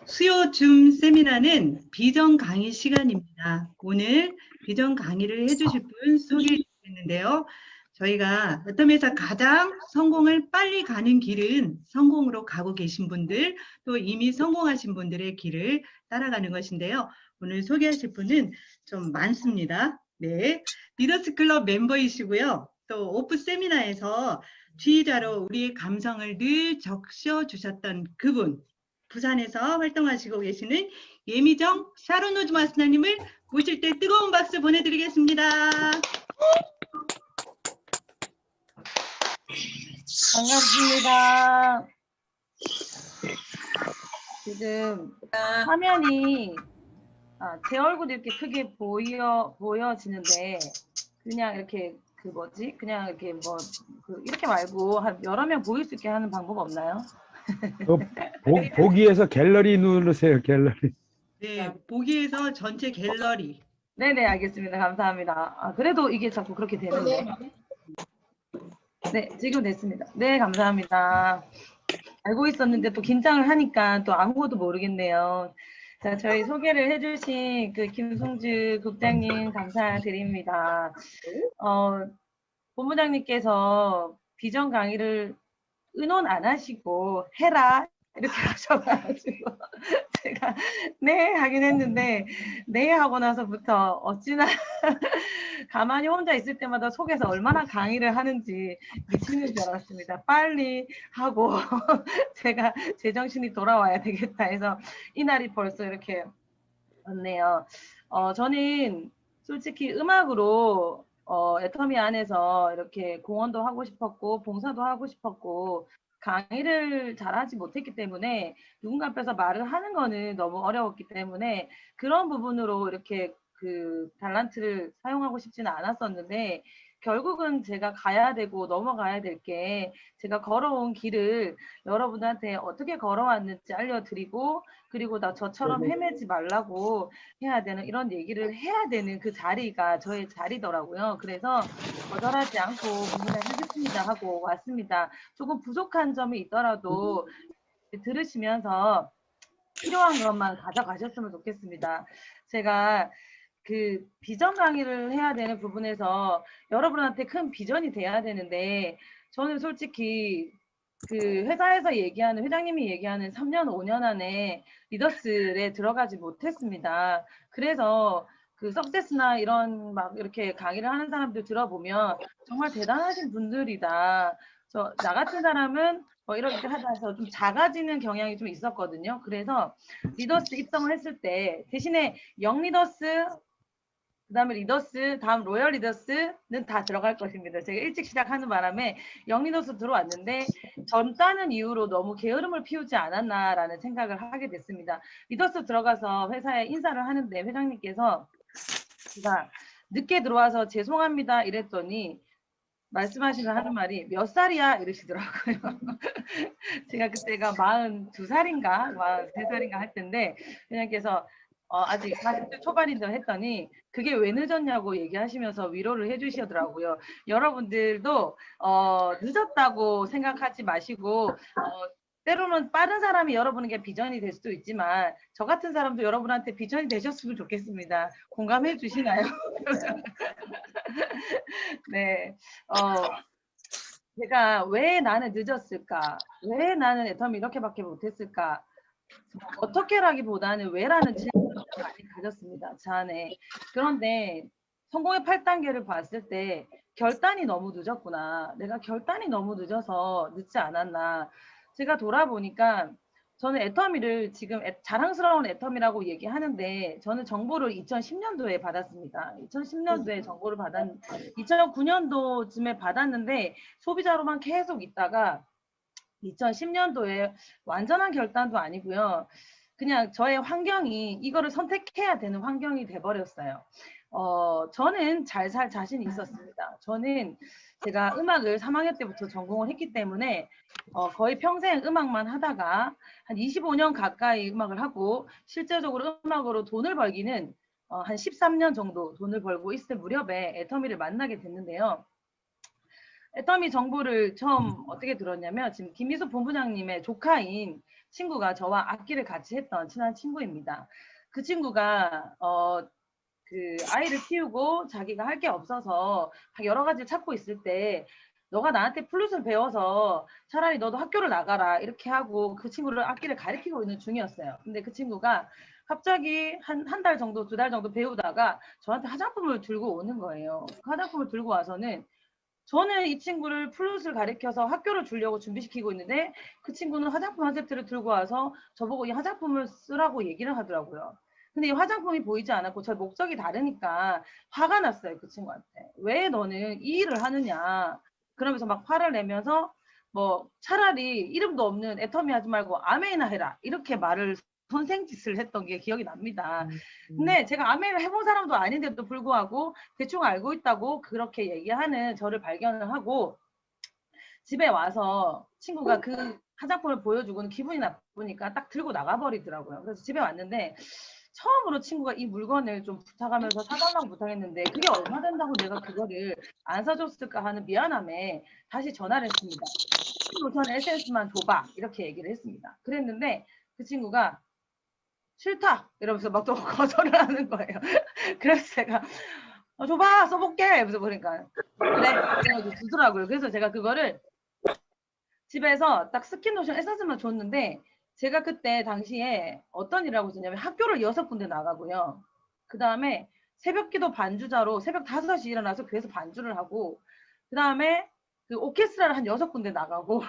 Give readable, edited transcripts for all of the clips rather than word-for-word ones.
수요 줌 세미나는 비전 강의 시간입니다. 오늘 비전 강의를 해주실 분 소개해 드리겠는데요. 저희가 애텀에서 가장 성공을 빨리 가는 길은 성공으로 가고 계신 분들, 또 이미 성공하신 분들의 길을 따라가는 것인데요. 오늘 소개하실 분은 좀 많습니다. 네, 리더스 클럽 멤버이시고요. 또 오프 세미나에서 지휘자로 우리의 감성을 늘 적셔주셨던 그분, 부산에서 활동하시고 계시는 예미정 샤로노즈 마스터님을 모실 때 뜨거운 박수 보내드리겠습니다. 반갑습니다. 지금 화면이 제 얼굴이 이렇게 크게 보여지는데 그냥 이렇게 그냥 이렇게 이렇게 말고 한 여러 명 보일 수 있게 하는 방법 없나요? 보기에서 갤러리 누르세요. 갤러리. 네, 보기에서 전체 갤러리. 네네, 알겠습니다. 감사합니다. 그래도 이게 자꾸 그렇게 되는데. 네, 지금 됐습니다. 네, 감사합니다. 알고 있었는데 또 긴장을 하니까 또 아무것도 모르겠네요. 자, 저희 소개를 해주신 그 김송주 국장님 감사드립니다. 본부장님께서 비전 강의를 의논 안 하시고 해라 이렇게 하셔가지고 제가 네 하긴 했는데 네 하고 나서부터 어찌나 가만히 혼자 있을 때마다 속에서 얼마나 강의를 하는지 미치는 줄 알았습니다. 빨리 하고 제가 제정신이 돌아와야 되겠다 해서 이날이 벌써 이렇게 왔네요. 저는 솔직히 음악으로 애터미 안에서 이렇게 공헌도 하고 싶었고 봉사도 하고 싶었고 강의를 잘하지 못했기 때문에 누군가 앞에서 말을 하는 거는 너무 어려웠기 때문에 그런 부분으로 이렇게 그 달란트를 사용하고 싶지는 않았었는데 결국은 제가 가야 되고 넘어가야 될 게 제가 걸어온 길을 여러분한테 어떻게 걸어왔는지 알려드리고 그리고 저처럼 헤매지 말라고 해야 되는 이런 얘기를 해야 되는 그 자리가 저의 자리더라고요. 그래서 거절하지 않고 문의를 하겠습니다 하고 왔습니다. 조금 부족한 점이 있더라도 들으시면서 필요한 것만 가져가셨으면 좋겠습니다. 제가 그 비전 강의를 해야 되는 부분에서 여러분한테 큰 비전이 돼야 되는데 저는 솔직히 그 회사에서 얘기하는 회장님이 얘기하는 3년 5년 안에 리더스에 들어가지 못했습니다. 그래서 그 석세스나 이런 막 이렇게 강의를 하는 사람들 들어보면 정말 대단하신 분들이다. 나 같은 사람은 뭐 이렇게 하다 해서 좀 작아지는 경향이 좀 있었거든요. 그래서 리더스 입성을 했을 때 대신에 영 리더스 그다음에 리더스, 다음 로열 리더스는 다 들어갈 것입니다. 제가 일찍 시작하는 바람에 영 리더스 들어왔는데 젊다는 이유로 너무 게으름을 피우지 않았나라는 생각을 하게 됐습니다. 리더스 들어가서 회사에 인사를 하는데 회장님께서 제가 늦게 들어와서 죄송합니다 이랬더니 말씀하시는 하는 말이 몇 살이야 이러시더라고요. 제가 그때가 42살인가 43살인가 할 텐데 회장님께서 아직 40대 초반인데 했더니 그게 왜 늦었냐고 얘기하시면서 위로를 해주시더라고요. 여러분들도 늦었다고 생각하지 마시고 때로는 빠른 사람이 여러분에게 비전이 될 수도 있지만 저 같은 사람도 여러분한테 비전이 되셨으면 좋겠습니다. 공감해 주시나요? 네. 제가 왜 나는 늦었을까? 왜 나는 애텀 이렇게밖에 못했을까? 어떻게라기보다는 왜라는 질문을 많이 가졌습니다. 제 안에. 그런데 성공의 8단계를 봤을 때 결단이 너무 늦었구나. 내가 결단이 너무 늦어서 늦지 않았나. 제가 돌아보니까 저는 애터미를 지금 자랑스러운 애터미라고 얘기하는데 저는 정보를 2010년도에 받았습니다. 2010년도에 정보를 2009년도쯤에 받았는데 소비자로만 계속 있다가 2010년도에 완전한 결단도 아니고요. 그냥 저의 환경이 이거를 선택해야 되는 환경이 돼버렸어요. 저는 잘 살 자신이 있었습니다. 저는 제가 음악을 3학년 때부터 전공을 했기 때문에 거의 평생 음악만 하다가 한 25년 가까이 음악을 하고 실제적으로 음악으로 돈을 벌기는 한 13년 정도 돈을 벌고 있을 무렵에 애터미를 만나게 됐는데요. 애터미 정보를 처음 어떻게 들었냐면 지금 김미숙 본부장님의 조카인 친구가 저와 악기를 같이 했던 친한 친구입니다. 그 친구가 그 아이를 키우고 자기가 할 게 없어서 여러 가지를 찾고 있을 때 너가 나한테 플룻을 배워서 차라리 너도 학교를 나가라 이렇게 하고 그 친구를 악기를 가르치고 있는 중이었어요. 근데 그 친구가 갑자기 한 달 정도, 2달 정도 배우다가 저한테 화장품을 들고 오는 거예요. 그 화장품을 들고 와서는 저는 이 친구를 플룻을 가르쳐서 학교를 주려고 준비시키고 있는데 그 친구는 화장품 한 세트를 들고 와서 저보고 이 화장품을 쓰라고 얘기를 하더라고요. 근데 이 화장품이 보이지 않았고 저 목적이 다르니까 화가 났어요. 그 친구한테. 왜 너는 이 일을 하느냐. 그러면서 막 화를 내면서 뭐 차라리 이름도 없는 애터미 하지 말고 아메이나 해라. 이렇게 말을 선생짓을 했던 게 기억이 납니다. 근데 제가 아메이를 해본 사람도 아닌데도 불구하고 대충 알고 있다고 그렇게 얘기하는 저를 발견을 하고 집에 와서 친구가 그 화장품을 보여주고는 기분이 나쁘니까 딱 들고 나가버리더라고요. 그래서 집에 왔는데 처음으로 친구가 이 물건을 좀 부탁하면서 사달라고 부탁했는데 그게 얼마 된다고 내가 그거를 안 사줬을까 하는 미안함에 다시 전화를 했습니다. 우선 에센스만 줘봐 이렇게 얘기를 했습니다. 그랬는데 그 친구가 싫다 이러면서 막 또 거절을 하는 거예요. 그래서 제가 줘봐 써볼게 이러면서 보니까 그래 이러면서 주더라고요. 그래서 제가 그거를 집에서 딱 스킨로션 에센스만 줬는데 제가 그때 당시에 어떤 일을 하고 있었냐면 학교를 6군데 나가고요. 그 다음에 새벽기도 반주자로 새벽 5시 일어나서 교회에서 반주를 하고 그 다음에 그 오케스트라를 한 6군데 나가고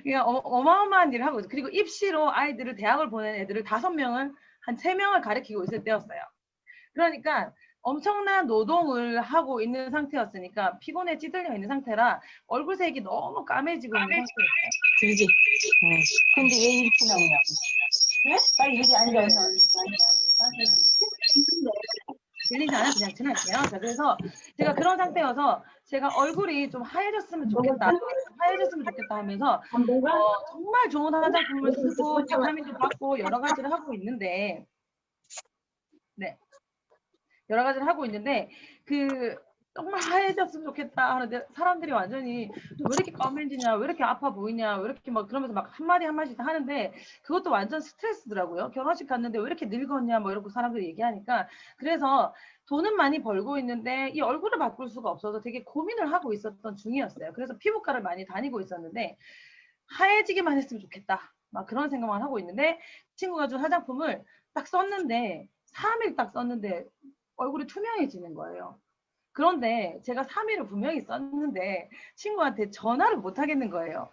그냥 어마어마한 일을 하고 있어요. 그리고 입시로 아이들을 대학을 보낸 애들을 5명을 한 3명을 가르치고 있을 때였어요. 그러니까 엄청난 노동을 하고 있는 상태였으니까 피곤에 찌들려 있는 상태라 얼굴색이 너무 까매지고 있는 상태였어요. 그지? 근데 왜 이렇게 나오냐고. 네? 빨리 여기 앉아. 들리지 않아요? 그냥 지날게요. 자, 그래서 제가 그런 상태여서 제가 얼굴이 좀 하얘졌으면 좋겠다. 하얘졌으면 좋겠다 하면서 정말 좋은 화장품을 쓰고 비타민도 받고 여러 가지를 하고 있는데 네. 여러 가지를 하고 있는데 그 정말 하얘졌으면 좋겠다 하는데 사람들이 완전히 왜 이렇게 까매지냐 왜 이렇게 아파 보이냐 왜 이렇게 막 그러면서 막 한마디 한마디씩 다 하는데 그것도 완전 스트레스더라고요. 결혼식 갔는데 왜 이렇게 늙었냐 뭐 이러고 사람들이 얘기하니까 그래서 돈은 많이 벌고 있는데 이 얼굴을 바꿀 수가 없어서 되게 고민을 하고 있었던 중이었어요. 그래서 피부과를 많이 다니고 있었는데 하얘지기만 했으면 좋겠다 막 그런 생각만 하고 있는데 친구가 준 화장품을 딱 썼는데 3일 딱 썼는데 얼굴이 투명해지는 거예요. 그런데 제가 3일을 분명히 썼는데 친구한테 전화를 못 하겠는 거예요.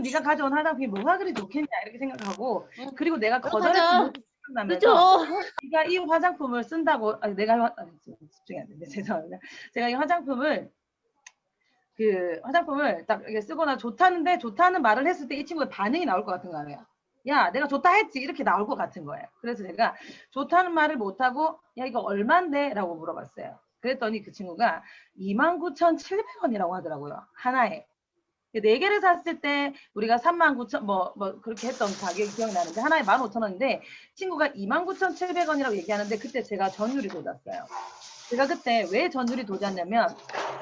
네가 가져온 화장품이 뭐가 그리 좋겠냐 이렇게 생각하고 그리고 내가 거절했던 생각나면서 네가 이 화장품을 쓴다고 집중이 안 되는데 죄송합니다. 제가 이 화장품을 딱 이렇게 쓰거나 좋다는데 좋다는 말을 했을 때 이 친구의 반응이 나올 것 같은 거예요. 야 내가 좋다 했지 이렇게 나올 것 같은 거예요. 그래서 제가 좋다는 말을 못하고 야 이거 얼만데? 라고 물어봤어요. 그랬더니 그 친구가 29,700원이라고 하더라고요. 하나에. 4개를 샀을 때 우리가 39,000 뭐 그렇게 했던 가격이 기억나는데 하나에 15,000원인데 친구가 29,700원이라고 얘기하는데 그때 제가 전율이 돋았어요. 제가 그때 왜 전율이 돋았냐면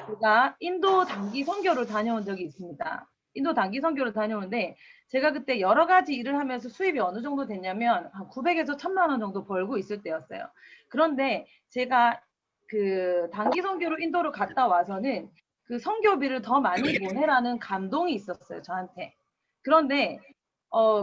제가 인도 단기 선교를 다녀온 적이 있습니다. 인도 단기 선교를 다녀오는데 제가 그때 여러 가지 일을 하면서 수입이 어느 정도 됐냐면 한 900에서 1000만 원 정도 벌고 있을 때였어요. 그런데 제가 그 단기 선교로 인도를 갔다 와서는 그 선교비를 더 많이 보내라는 감동이 있었어요, 저한테. 그런데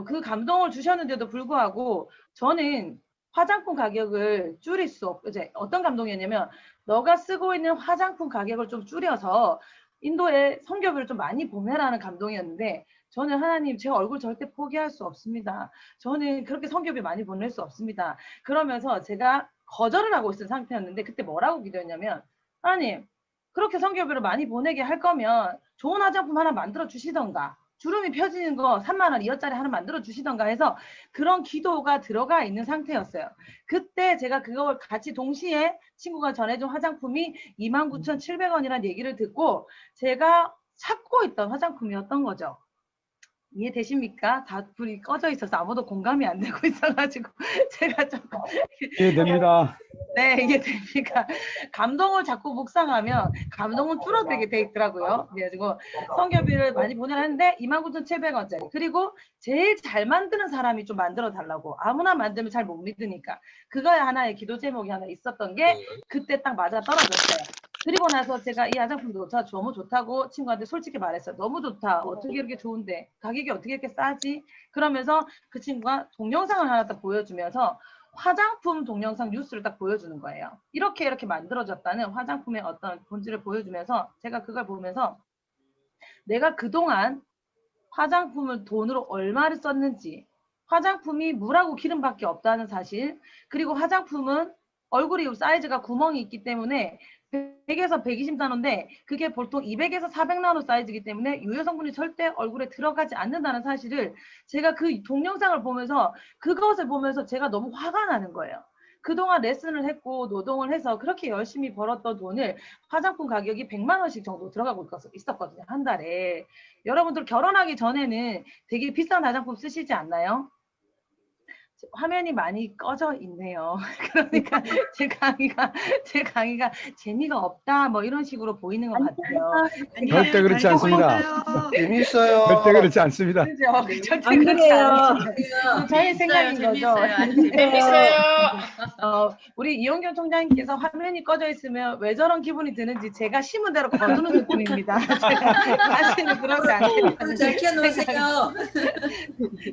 그 감동을 주셨는데도 불구하고 저는 화장품 가격을 줄일 수 없고 이제 어떤 감동이었냐면 너가 쓰고 있는 화장품 가격을 좀 줄여서 인도에 선교비를 좀 많이 보내라는 감동이었는데 저는 하나님 제 얼굴 절대 포기할 수 없습니다. 저는 그렇게 선교비 많이 보낼 수 없습니다. 그러면서 제가 거절을 하고 있는 상태였는데 그때 뭐라고 기도했냐면 하나님 그렇게 선교비를 많이 보내게 할 거면 좋은 화장품 하나 만들어 주시던가 주름이 펴지는 거 3만 원 2억짜리 하나 만들어 주시던가 해서 그런 기도가 들어가 있는 상태였어요. 그때 제가 그걸 같이 동시에 친구가 전해준 화장품이 29,700원이라는 얘기를 듣고 제가 찾고 있던 화장품이었던 거죠. 이해되십니까? 다 불이 꺼져 있어서 아무도 공감이 안 되고 있어가지고 제가 조금 이해됩니다. 네, 이게 됩니까? 감동을 자꾸 묵상하면 감동은 줄어들게 돼 있더라고요. 그래가지고 성교비를 많이 보내려 하는데 29,700원짜리. 그리고 제일 잘 만드는 사람이 좀 만들어 달라고. 아무나 만들면 잘 못 믿으니까. 그거에 하나의 기도 제목이 하나 있었던 게 그때 딱 맞아 떨어졌어요. 그리고 나서 제가 이 화장품도 너무 좋다고 친구한테 솔직히 말했어요. 너무 좋다. 어떻게 이렇게 좋은데 가격이 어떻게 이렇게 싸지? 그러면서 그 친구가 동영상을 하나 딱 보여주면서 화장품 동영상 뉴스를 딱 보여주는 거예요. 이렇게 만들어졌다는 화장품의 어떤 본질을 보여주면서 제가 그걸 보면서 내가 그동안 화장품을 돈으로 얼마를 썼는지, 화장품이 물하고 기름밖에 없다는 사실, 그리고 화장품은 얼굴이 사이즈가 구멍이 있기 때문에 100에서 120나노인데 그게 보통 200에서 400나노 사이즈이기 때문에 유해 성분이 절대 얼굴에 들어가지 않는다는 사실을 제가 그 동영상을 보면서 그것을 보면서 제가 너무 화가 나는 거예요. 그동안 레슨을 했고 노동을 해서 그렇게 열심히 벌었던 돈을 화장품 가격이 100만 원씩 정도 들어가고 있었거든요. 한 달에. 여러분들 결혼하기 전에는 되게 비싼 화장품 쓰시지 않나요? 화면이 많이 꺼져 있네요. 그러니까 제 강의가 재미가 없다 뭐 이런 식으로 보이는 것 같아요. 아니에요. 절대 그렇지 잘 않습니다. 들었어요. 재밌어요. 절대 그렇지 않습니다. 그죠? 절대 안 그렇지 그래요. 않아요. 저의 생각인 거죠. 재밌어요. 우리 이용경 총장님께서 화면이 꺼져 있으면 왜 저런 기분이 드는지 제가 심은 대로 거두는 느낌입니다. 제가 다시는 그러지 않겠다는 잘 켜놓으세요.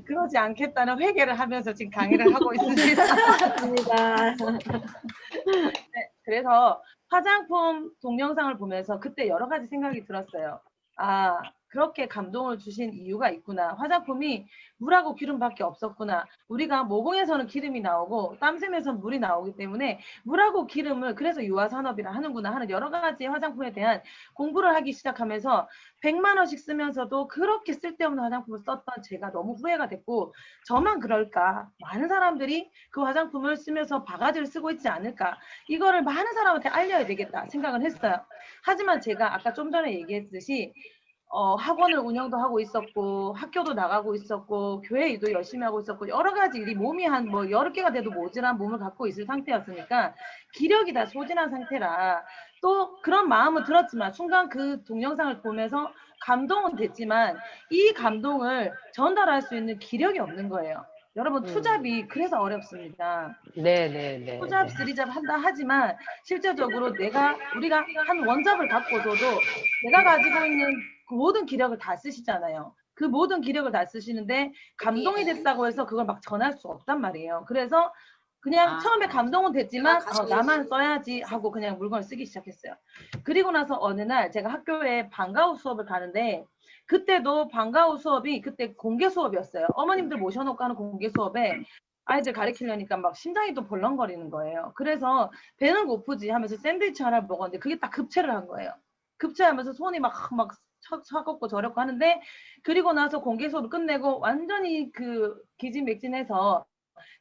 그러지 않겠다는 회개를 하면서 지금 강의를 하고 있습니다. 감사합니다. 네, 그래서 화장품 동영상을 보면서 그때 여러 가지 생각이 들었어요. 아, 그렇게 감동을 주신 이유가 있구나. 화장품이 물하고 기름밖에 없었구나. 우리가 모공에서는 기름이 나오고 땀샘에서는 물이 나오기 때문에 물하고 기름을 그래서 유화산업이라 하는구나 하는 여러 가지 화장품에 대한 공부를 하기 시작하면서 100만 원씩 쓰면서도 그렇게 쓸데없는 화장품을 썼던 제가 너무 후회가 됐고 저만 그럴까? 많은 사람들이 그 화장품을 쓰면서 바가지를 쓰고 있지 않을까? 이거를 많은 사람한테 알려야 되겠다 생각을 했어요. 하지만 제가 아까 좀 전에 얘기했듯이 학원을 운영도 하고 있었고 학교도 나가고 있었고 교회 일도 열심히 하고 있었고 여러 가지 일이 몸이 한 뭐 10개가 돼도 모자란 몸을 갖고 있을 상태였으니까 기력이 다 소진한 상태라 또 그런 마음은 들었지만 순간 그 동영상을 보면서 감동은 됐지만 이 감동을 전달할 수 있는 기력이 없는 거예요. 여러분 투잡이 그래서 어렵습니다. 네네네. 투잡, 쓰리잡 한다 하지만 실제적으로 우리가 한 원잡을 갖고서도 내가 가지고 있는 그 모든 기력을 다 쓰시잖아요. 그 모든 기력을 다 쓰시는데 감동이 됐다고 해서 그걸 막 전할 수 없단 말이에요. 그래서 그냥 처음에 감동은 됐지만 나만 써야지 하고 그냥 물건을 쓰기 시작했어요. 그리고 나서 어느 날 제가 학교에 방과후 수업을 가는데 그때도 방과후 수업이 그때 공개 수업이었어요. 어머님들 모셔놓고 하는 공개 수업에 아이들 가르치려니까 막 심장이 또 벌렁거리는 거예요. 그래서 배는 고프지 하면서 샌드위치 하나를 먹었는데 그게 딱 급체를 한 거예요. 급체하면서 손이 막 차갑고 저렵고 하는데 그리고 나서 공개 수업을 끝내고 완전히 그 기진맥진해서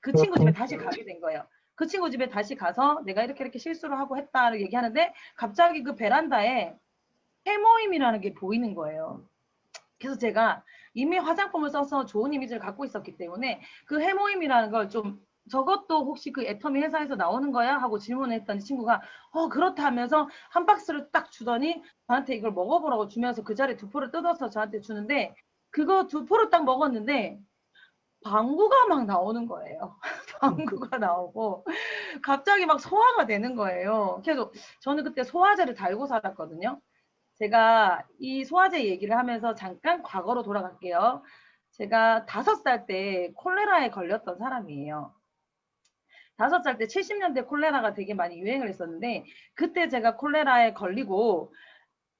그 친구 집에 다시 가게 된 거예요. 그 친구 집에 다시 가서 내가 이렇게 실수를 하고 했다를 얘기하는데 갑자기 그 베란다에 해모임이라는 게 보이는 거예요. 그래서 제가 이미 화장품을 써서 좋은 이미지를 갖고 있었기 때문에 그 해모임이라는 걸 좀 저것도 혹시 그 애터미 회사에서 나오는 거야? 하고 질문을 했더니 친구가 그렇다 하면서 한 박스를 딱 주더니 저한테 이걸 먹어보라고 주면서 그 자리에 2포를 뜯어서 저한테 주는데 그거 2포를 딱 먹었는데 방구가 막 나오는 거예요. 방구가 나오고 갑자기 막 소화가 되는 거예요. 그래서 저는 그때 소화제를 달고 살았거든요. 제가 이 소화제 얘기를 하면서 잠깐 과거로 돌아갈게요. 제가 5살 때 콜레라에 걸렸던 사람이에요. 5살 때 70년대 콜레라가 되게 많이 유행을 했었는데 그때 제가 콜레라에 걸리고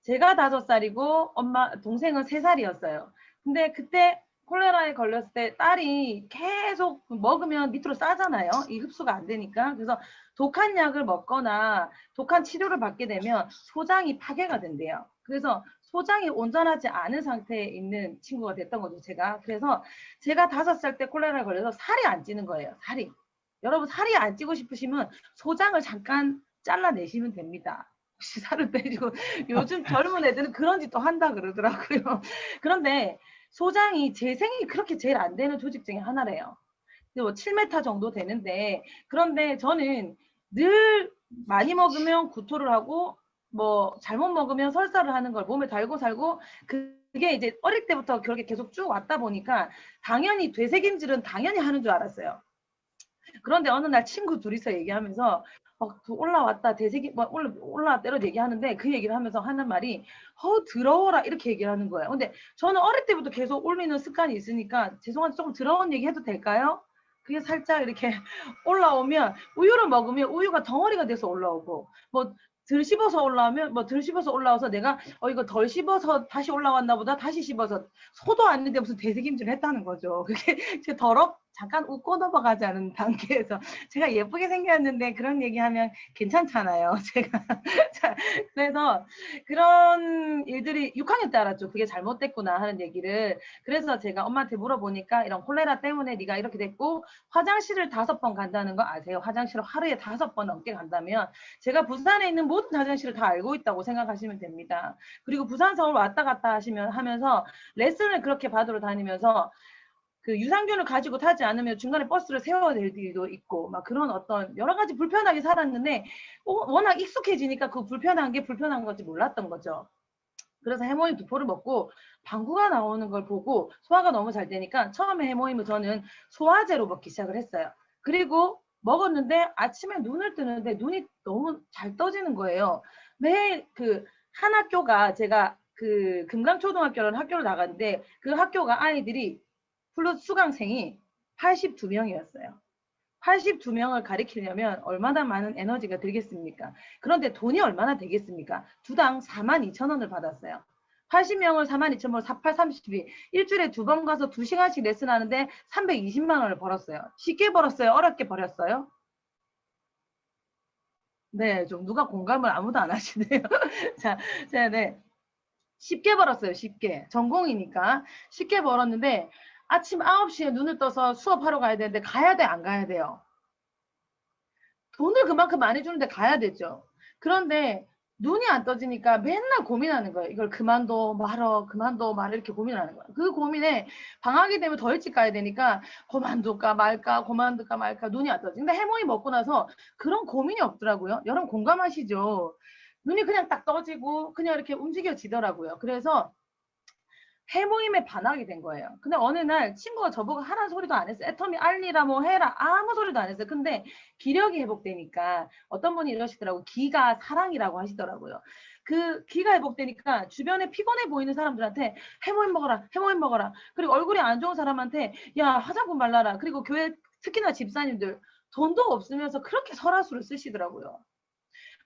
제가 5살이고 동생은 3살이었어요. 근데 그때 콜레라에 걸렸을 때 딸이 계속 먹으면 밑으로 싸잖아요. 이 흡수가 안 되니까. 그래서 독한 약을 먹거나 독한 치료를 받게 되면 소장이 파괴가 된대요. 그래서 소장이 온전하지 않은 상태에 있는 친구가 됐던 거죠, 제가. 그래서 제가 5살 때 콜레라에 걸려서 살이 안 찌는 거예요, 살이. 여러분 살이 안 찌고 싶으시면 소장을 잠깐 잘라내시면 됩니다. 혹시 살을 빼시고 요즘 젊은 애들은 그런 짓도 한다 그러더라고요. 그런데 소장이 재생이 그렇게 제일 안 되는 조직 중에 하나래요. 7m 정도 되는데 그런데 저는 늘 많이 먹으면 구토를 하고 뭐 잘못 먹으면 설사를 하는 걸 몸에 달고 살고 그게 이제 어릴 때부터 그렇게 계속 쭉 왔다 보니까 당연히 되새김질은 당연히 하는 줄 알았어요. 그런데 어느 날 친구 둘이서 얘기하면서 올라왔다 되새김 올라왔다 이런 얘기하는데 그 얘기를 하면서 하는 말이 더러워라 이렇게 얘기를 하는 거예요. 근데 저는 어릴 때부터 계속 올리는 습관이 있으니까 죄송한데 조금 더러운 얘기 해도 될까요? 그게 살짝 이렇게 올라오면 우유를 먹으면 우유가 덩어리가 돼서 올라오고 뭐 덜 씹어서 올라오면 뭐 덜 씹어서 올라와서 내가 이거 덜 씹어서 다시 올라왔나 보다 다시 씹어서 소도 아닌데 무슨 되새김질을 했다는 거죠. 그게 제 잠깐 웃고 넘어가자는 단계에서 제가 예쁘게 생겼는데 그런 얘기하면 괜찮잖아요. 제가 자, 그래서 그런 일들이 6학년 때 알았죠. 그게 잘못됐구나 하는 얘기를. 그래서 제가 엄마한테 물어보니까 이런 콜레라 때문에 네가 이렇게 됐고 화장실을 5번 간다는 거 아세요? 화장실을 하루에 5번 넘게 간다면 제가 부산에 있는 모든 화장실을 다 알고 있다고 생각하시면 됩니다. 그리고 부산 서울 왔다 갔다 하면서 레슨을 그렇게 받으러 다니면서 그 유산균을 가지고 타지 않으면 중간에 버스를 세워야 될 일도 있고 막 그런 어떤 여러 가지 불편하게 살았는데 워낙 익숙해지니까 그 불편한 게 불편한 건지 몰랐던 거죠. 그래서 해모임 두포를 먹고 방구가 나오는 걸 보고 소화가 너무 잘 되니까 처음에 해모임을 저는 소화제로 먹기 시작을 했어요. 그리고 먹었는데 아침에 눈을 뜨는데 눈이 너무 잘 떠지는 거예요. 매일 한 학교가 제가 금강초등학교라는 학교를 나갔는데 그 학교가 아이들이 플러스 수강생이 82명이었어요. 82명을 가리키려면 얼마나 많은 에너지가 들겠습니까? 그런데 돈이 얼마나 되겠습니까? 두당 42,000원을 받았어요. 80명을 42,000원, 48, 32. 일주일에 2번 가서 2시간씩 레슨하는데 320만 원을 벌었어요. 쉽게 벌었어요? 어렵게 벌었어요? 네, 좀 누가 공감을 아무도 안 하시네요. 자, 네. 쉽게 벌었어요. 쉽게. 전공이니까. 쉽게 벌었는데 아침 9시에 눈을 떠서 수업하러 가야 되는데 가야 돼? 안 가야 돼요? 돈을 그만큼 많이 주는데 가야 되죠. 그런데 눈이 안 떠지니까 맨날 고민하는 거예요. 이걸 그만둬 말어 이렇게 고민하는 거예요. 그 고민에 방학이 되면 더 일찍 가야 되니까 그만둘까 말까 눈이 안 떠지. 근데 해모이 먹고 나서 그런 고민이 없더라고요. 여러분 공감하시죠? 눈이 그냥 딱 떠지고 그냥 이렇게 움직여지더라고요. 그래서 해모임에 반하게 된 거예요. 근데 어느 날 친구가 저보고 하라는 소리도 안 했어요. 애터미 알리라 뭐 해라 아무 소리도 안 했어요. 근데 기력이 회복되니까 어떤 분이 이러시더라고요. 기가 사랑이라고 하시더라고요. 그 기가 회복되니까 주변에 피곤해 보이는 사람들한테 해모임 먹어라. 그리고 얼굴이 안 좋은 사람한테 야 화장품 발라라. 그리고 교회 특히나 집사님들 돈도 없으면서 그렇게 설화수를 쓰시더라고요.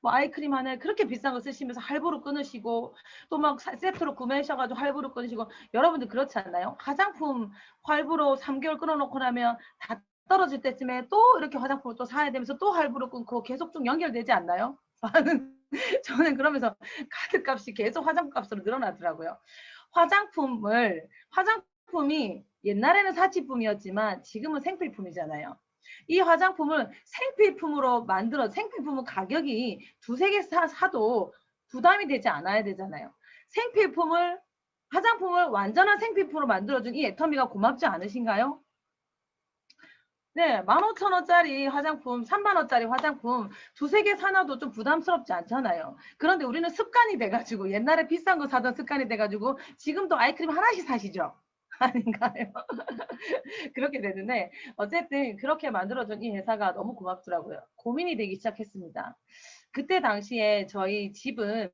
뭐 아이크림 하나에 그렇게 비싼 거 쓰시면서 할부로 끊으시고 또 막 세트로 구매하셔가지고 할부로 끊으시고 여러분들 그렇지 않나요? 화장품 할부로 3개월 끊어놓고 나면 다 떨어질 때쯤에 또 이렇게 화장품을 또 사야 되면서 또 할부로 끊고 계속 좀 연결되지 않나요? 저는 그러면서 카드값이 계속 화장품 값으로 늘어나더라고요. 화장품이 옛날에는 사치품이었지만 지금은 생필품이잖아요. 이 화장품을 생필품은 가격이 두세 개 사도 부담이 되지 않아야 되잖아요. 화장품을 완전한 생필품으로 만들어준 이 애터미가 고맙지 않으신가요? 네, 15,000원짜리 화장품, 3만원짜리 화장품 두세 개 사놔도 좀 부담스럽지 않잖아요. 그런데 우리는 습관이 돼가지고 옛날에 비싼 거 사던 습관이 돼가지고 지금도 아이크림 하나씩 사시죠? 아닌가요? 그렇게 되는데 어쨌든 그렇게 만들어준 이 회사가 너무 고맙더라고요. 고민이 되기 시작했습니다. 그때 당시에 저희 집은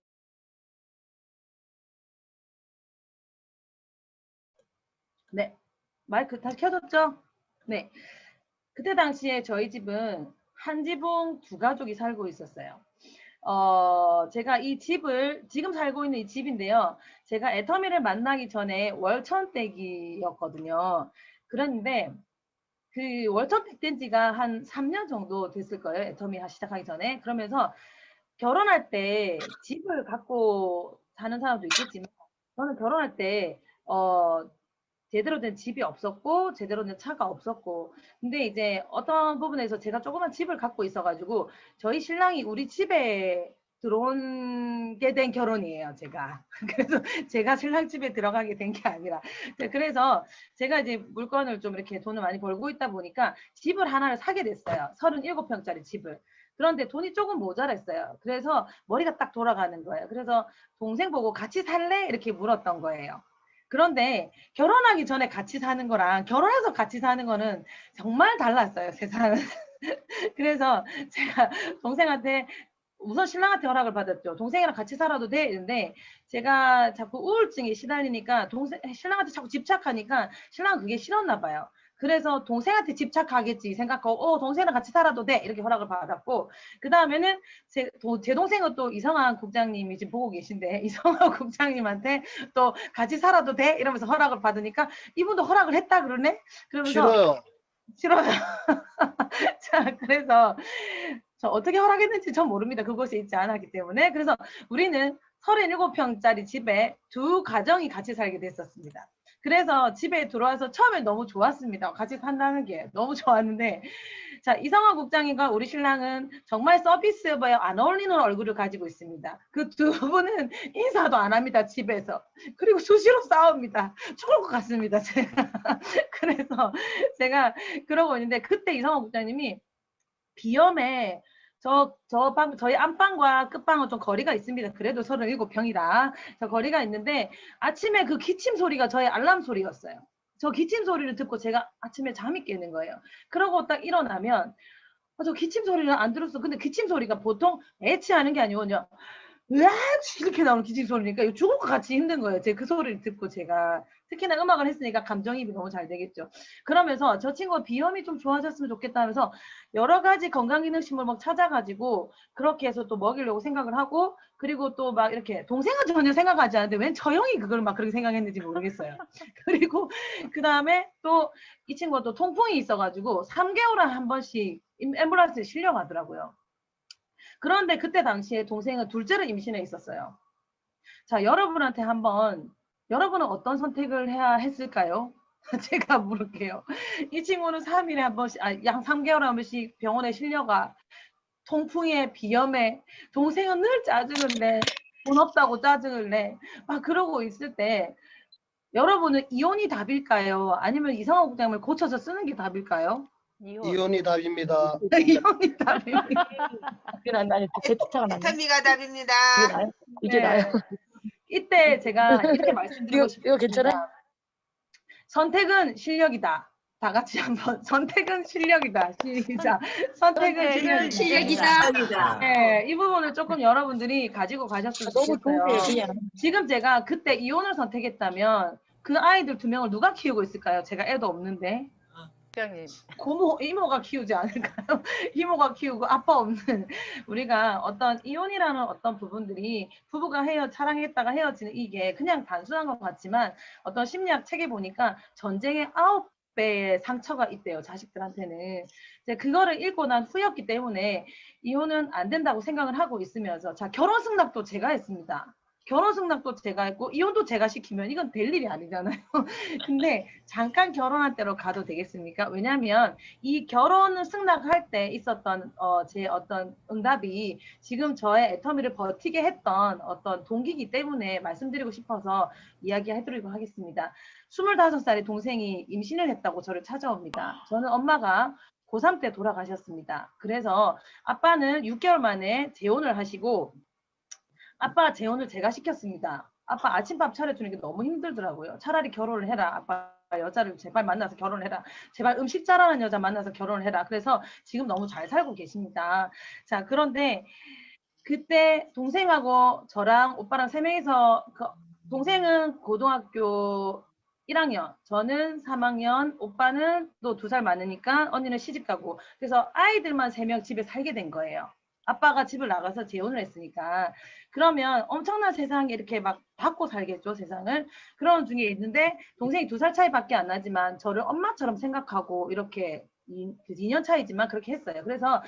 네, 마이크 다시 켜졌죠? 네, 그때 당시에 저희 집은 한 지붕 2가족이 살고 있었어요. 제가 이 집을 지금 살고 있는 이 집인데요. 제가 애터미를 만나기 전에 월천댁이었거든요. 그런데 그 월천택 된 지가 한 3년 정도 됐을 거예요. 애터미 시작하기 전에. 그러면서 결혼할 때 집을 갖고 사는 사람도 있겠지만 저는 결혼할 때 제대로 된 집이 없었고 제대로 된 차가 없었고 근데 이제 어떤 부분에서 제가 조그만 집을 갖고 있어가지고 저희 신랑이 우리 집에 들어오게 된 결혼이에요, 제가. 그래서 제가 신랑 집에 들어가게 된 게 아니라. 그래서 제가 이제 물건을 좀 이렇게 돈을 많이 벌고 있다 보니까 집을 하나를 사게 됐어요. 37평짜리 집을. 그런데 돈이 조금 모자랐어요. 그래서 머리가 딱 돌아가는 거예요. 그래서 동생 보고 같이 살래? 이렇게 물었던 거예요. 그런데 결혼하기 전에 같이 사는 거랑 결혼해서 같이 사는 거는 정말 달랐어요, 세상은. 그래서 제가 동생한테 우선 신랑한테 허락을 받았죠. 동생이랑 같이 살아도 돼? 이랬는데 제가 자꾸 우울증에 시달리니까 신랑한테 자꾸 집착하니까 신랑은 그게 싫었나 봐요. 그래서 동생한테 집착하겠지 생각하고 동생이랑 같이 살아도 돼 이렇게 허락을 받았고, 그 다음에는 제 동생은 또 이성환 국장님이 지금 보고 계신데 이성환 국장님한테 또 같이 살아도 돼 이러면서 허락을 받으니까 이분도 허락을 했다 그러네. 그러면서 싫어요. 자, 그래서 저 어떻게 허락했는지 전 모릅니다. 그곳에 있지 않았기 때문에. 그래서 우리는 37평짜리 집에 두 가정이 같이 살게 됐었습니다. 그래서 집에 들어와서 처음에 너무 좋았습니다. 같이 산다는 게 너무 좋았는데, 자, 이성환 국장님과 우리 신랑은 정말 서비스에 안 어울리는 얼굴을 가지고 있습니다. 그 두 분은 인사도 안 합니다, 집에서. 그리고 수시로 싸웁니다. 죽을 것 같습니다, 제가. 그래서 제가 그러고 있는데, 그때 이성환 국장님이 비염에 저희 안방과 끝방은 좀 거리가 있습니다. 그래도 37평이라 저 거리가 있는데 아침에 그 기침 소리가 저의 알람 소리였어요. 저 기침 소리를 듣고 제가 아침에 잠이 깨는 거예요. 그러고 딱 일어나면 저 기침 소리를 안 들었어. 근데 기침 소리가 보통 애취하는 게 아니거든요. 으악 이렇게 나오는 기침 소리니까 죽을 것 같이 힘든 거예요. 제가 그 소리를 듣고 제가 특히나 음악을 했으니까 감정이입이 너무 잘 되겠죠. 그러면서 저 친구가 비염이 좀 좋아졌으면 좋겠다 하면서 여러 가지 건강기능식물 막 찾아가지고 그렇게 해서 또 먹이려고 생각을 하고, 그리고 또 막 이렇게 동생은 전혀 생각하지 않는데 웬 저 형이 그걸 막 그렇게 생각했는지 모르겠어요. 그리고 그 다음에 또 이 친구가 또 통풍이 있어가지고 3개월에 한 번씩 앰뷸런스에 실려가더라고요. 그런데 그때 당시에 동생은 둘째를 임신해 있었어요. 자, 여러분한테 한번, 여러분은 어떤 선택을 해야 했을까요? 제가 물을게요. 이 친구는 3일에 한 번씩, 양 3개월에 한 번씩 병원에 실려가. 통풍에 비염에, 동생은 늘 짜증을 내. 돈 없다고 짜증을 내. 막 그러고 있을 때 여러분은 이혼이 답일까요? 아니면 이성환 국장님을 고쳐서 쓰는 게 답일까요? 이혼이 답입니다. 이혼이 답입니다. 그난 나는 대투타가 나네. 애터미가 답입니다. 이게 나요? 이게 네. 나요? 이때 제가 이렇게 말씀드리고 싶습니다. 이거 괜찮아? 선택은 실력이다. 다 같이 한번 선택은 실력이다. 시작. 선택은 실력이다. 네, 이 부분을 조금 여러분들이 가지고 가셨으면 너무 좋겠어요. 좋은데요, 그냥. 지금 제가 그때 이혼을 선택했다면 그 아이들 2명을 누가 키우고 있을까요? 제가 애도 없는데. 국장님. 고모, 이모가 키우지 않을까요? 이모가 키우고 아빠 없는 우리가 어떤 이혼이라는 어떤 부분들이 부부가 사랑했다가 헤어지는 이게 그냥 단순한 것 같지만 어떤 심리학 책에 보니까 전쟁의 9배의 상처가 있대요, 자식들한테는. 이제 그거를 읽고 난 후였기 때문에 이혼은 안 된다고 생각을 하고 있으면서, 자, 결혼 승낙도 제가 했습니다. 결혼 승낙도 제가 했고 이혼도 제가 시키면 이건 될 일이 아니잖아요. 근데 잠깐 결혼할 때로 가도 되겠습니까? 왜냐하면 이 결혼 승낙할 때 있었던 제 어떤 응답이 지금 저의 애터미를 버티게 했던 어떤 동기이기 때문에 말씀드리고 싶어서 이야기해드리고 하겠습니다. 25살의 동생이 임신을 했다고 저를 찾아옵니다. 저는 엄마가 고3 때 돌아가셨습니다. 그래서 아빠는 6개월 만에 재혼을 하시고 아빠 재혼을 제가 시켰습니다. 아빠 아침밥 차려주는 게 너무 힘들더라고요. 차라리 결혼을 해라. 아빠 여자를 제발 만나서 결혼을 해라. 제발 음식 잘하는 여자 만나서 결혼을 해라. 그래서 지금 너무 잘 살고 계십니다. 자, 그런데 그때 동생하고 저랑 오빠랑 3명이서 동생은 고등학교 1학년, 저는 3학년, 오빠는 또 2살 많으니까 언니는 시집가고, 그래서 아이들만 3명 집에 살게 된 거예요. 아빠가 집을 나가서 재혼을 했으니까. 그러면 엄청난 세상에 이렇게 막 받고 살겠죠, 세상을. 그런 중에 있는데 동생이 2살 차이밖에 안 나지만 저를 엄마처럼 생각하고 이렇게 2년 차이지만 그렇게 했어요. 그래서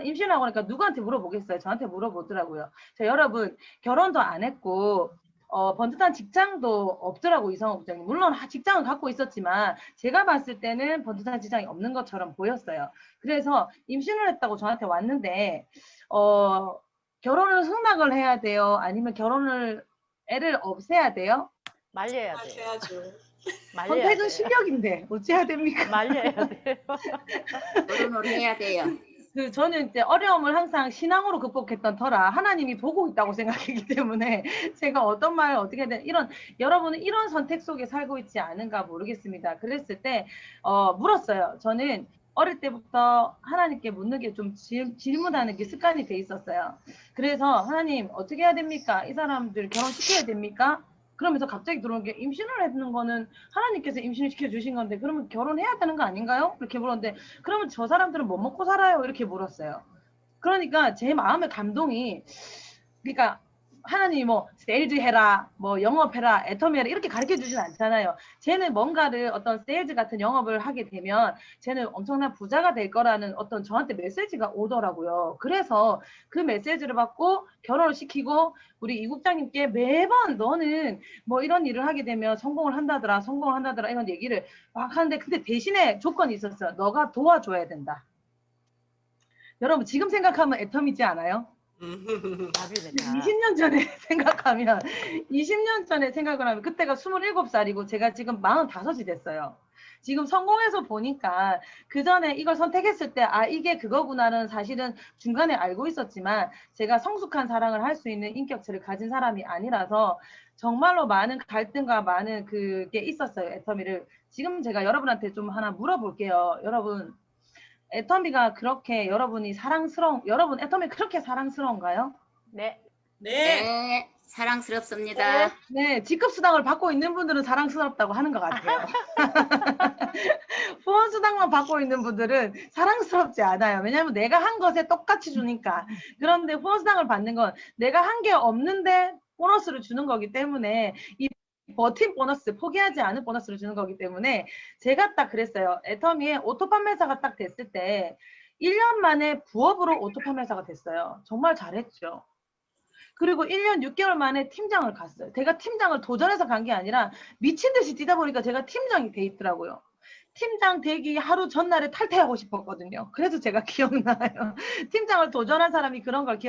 임신하고 나니까 누구한테 물어보겠어요? 저한테 물어보더라고요. 자, 여러분, 결혼도 안 했고 번듯한 직장도 없더라고, 이성환 국장님. 물론 직장은 갖고 있었지만 제가 봤을 때는 번듯한 직장이 없는 것처럼 보였어요. 그래서 임신을 했다고 저한테 왔는데 결혼을 승낙을 해야 돼요? 아니면 애를 없애야 돼요? 말려야 돼요. 말려야 선택은 돼요. 실력인데 어찌해야 됩니까? 말려야 돼요. 결혼을 해야 돼요. 저는 이제 어려움을 항상 신앙으로 극복했던 터라 하나님이 보고 있다고 생각했기 때문에 제가 어떤 말을 어떻게든 여러분은 이런 선택 속에 살고 있지 않은가 모르겠습니다. 그랬을 때 물었어요. 저는 어릴 때부터 하나님께 묻는 게 좀 질문하는 게 습관이 돼 있었어요. 그래서 하나님 어떻게 해야 됩니까? 이 사람들 결혼시켜야 됩니까? 그러면서 갑자기 들어온 게 임신을 해주는 거는 하나님께서 임신을 시켜주신 건데 그러면 결혼해야 되는 거 아닌가요? 이렇게 물었는데 그러면 저 사람들은 뭐 먹고 살아요? 이렇게 물었어요. 그러니까 제 마음의 감동이 그러니까 하나님이 뭐 세일즈 해라, 뭐 영업해라, 애터미 해라 이렇게 가르쳐 주진 않잖아요. 쟤는 뭔가를 어떤 세일즈 같은 영업을 하게 되면 쟤는 엄청난 부자가 될 거라는 어떤 저한테 메시지가 오더라고요. 그래서 그 메시지를 받고 결혼을 시키고 우리 이 국장님께 매번 너는 뭐 이런 일을 하게 되면 성공을 한다더라 이런 얘기를 막 하는데 근데 대신에 조건이 있었어요. 너가 도와줘야 된다. 여러분 지금 생각하면 애터미지 않아요? 답이네. 20년 전에 생각하면 20년 전에 생각을 하면 그때가 27살이고 제가 지금 45이 됐어요. 지금 성공해서 보니까 그 전에 이걸 선택했을 때 아 이게 그거구나는 사실은 중간에 알고 있었지만 제가 성숙한 사랑을 할 수 있는 인격체를 가진 사람이 아니라서 정말로 많은 갈등과 많은 그게 있었어요. 애터미를 지금 제가 여러분한테 좀 하나 물어볼게요. 여러분 애터미가 그렇게 여러분 애터미 그렇게 사랑스러운가요? 네. 네, 사랑스럽습니다. 네, 직급수당을 받고 있는 분들은 사랑스럽다고 하는 것 같아요. 후원수당만 받고 있는 분들은 사랑스럽지 않아요. 왜냐하면 내가 한 것에 똑같이 주니까. 그런데 후원수당을 받는 건 내가 한 게 없는데 보너스를 주는 거기 때문에 이 버틴 보너스, 포기하지 않은 보너스를 주는 거기 때문에 제가 딱 그랬어요. 애터미에 오토 판매사가 딱 됐을 때 1년 만에 부업으로 오토 판매사가 됐어요. 정말 잘했죠. 그리고 1년 6개월 만에 팀장을 갔어요. 제가 팀장을 도전해서 간 게 아니라 미친 듯이 뛰다 보니까 제가 팀장이 돼 있더라고요. 팀장 되기 하루 전날에 탈퇴하고 싶었거든요. 그래서 제가 기억나요. 팀장을 도전한 사람이 그런 걸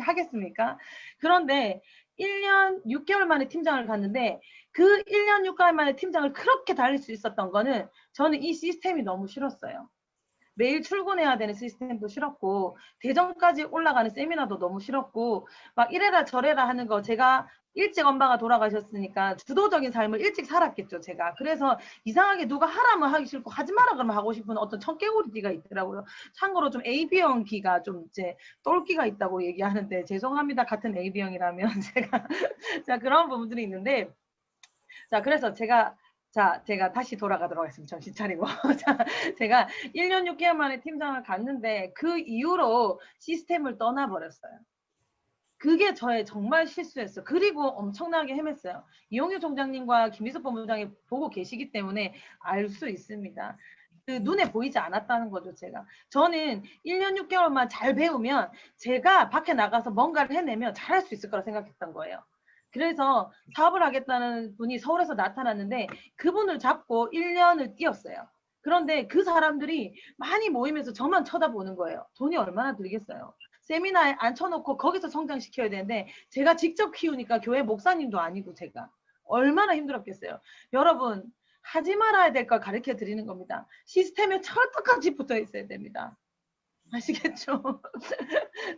하겠습니까? 그런데 1년 6개월 만에 팀장을 갔는데 그 1년 6개월 만에 팀장을 그렇게 달릴 수 있었던 거는 저는 이 시스템이 너무 싫었어요. 매일 출근해야 되는 시스템도 싫었고 대전까지 올라가는 세미나도 너무 싫었고 막 이래라 저래라 하는 거 제가 일찍 엄마가 돌아가셨으니까 주도적인 삶을 일찍 살았겠죠 제가. 그래서 이상하게 누가 하라면 하기 싫고 하지 마라 그러면 하고 싶은 어떤 청개구리기가 있더라고요. 참고로 좀 AB형기가 좀 이제 똘끼가 있다고 얘기하는데 죄송합니다. 같은 AB형이라면 제가 그런 부분들이 있는데 자 그래서 제가 다시 돌아가도록 하겠습니다. 정신 차리고. 제가 1년 6개월 만에 팀장을 갔는데 그 이후로 시스템을 떠나버렸어요. 그게 저의 정말 실수였어요. 그리고 엄청나게 헤맸어요. 이용규 총장님과 김희석 본부장이 보고 계시기 때문에 알 수 있습니다. 그 눈에 보이지 않았다는 거죠, 제가. 저는 1년 6개월만 잘 배우면 제가 밖에 나가서 뭔가를 해내면 잘할 수 있을 거라 생각했던 거예요. 그래서 사업을 하겠다는 분이 서울에서 나타났는데 그분을 잡고 1년을 뛰었어요. 그런데 그 사람들이 많이 모이면서 저만 쳐다보는 거예요. 돈이 얼마나 들겠어요. 세미나에 앉혀놓고 거기서 성장시켜야 되는데 제가 직접 키우니까 교회 목사님도 아니고 제가 얼마나 힘들었겠어요. 여러분 하지 말아야 될 걸 가르쳐 드리는 겁니다. 시스템에 철떡같이 붙어 있어야 됩니다. 아시겠죠?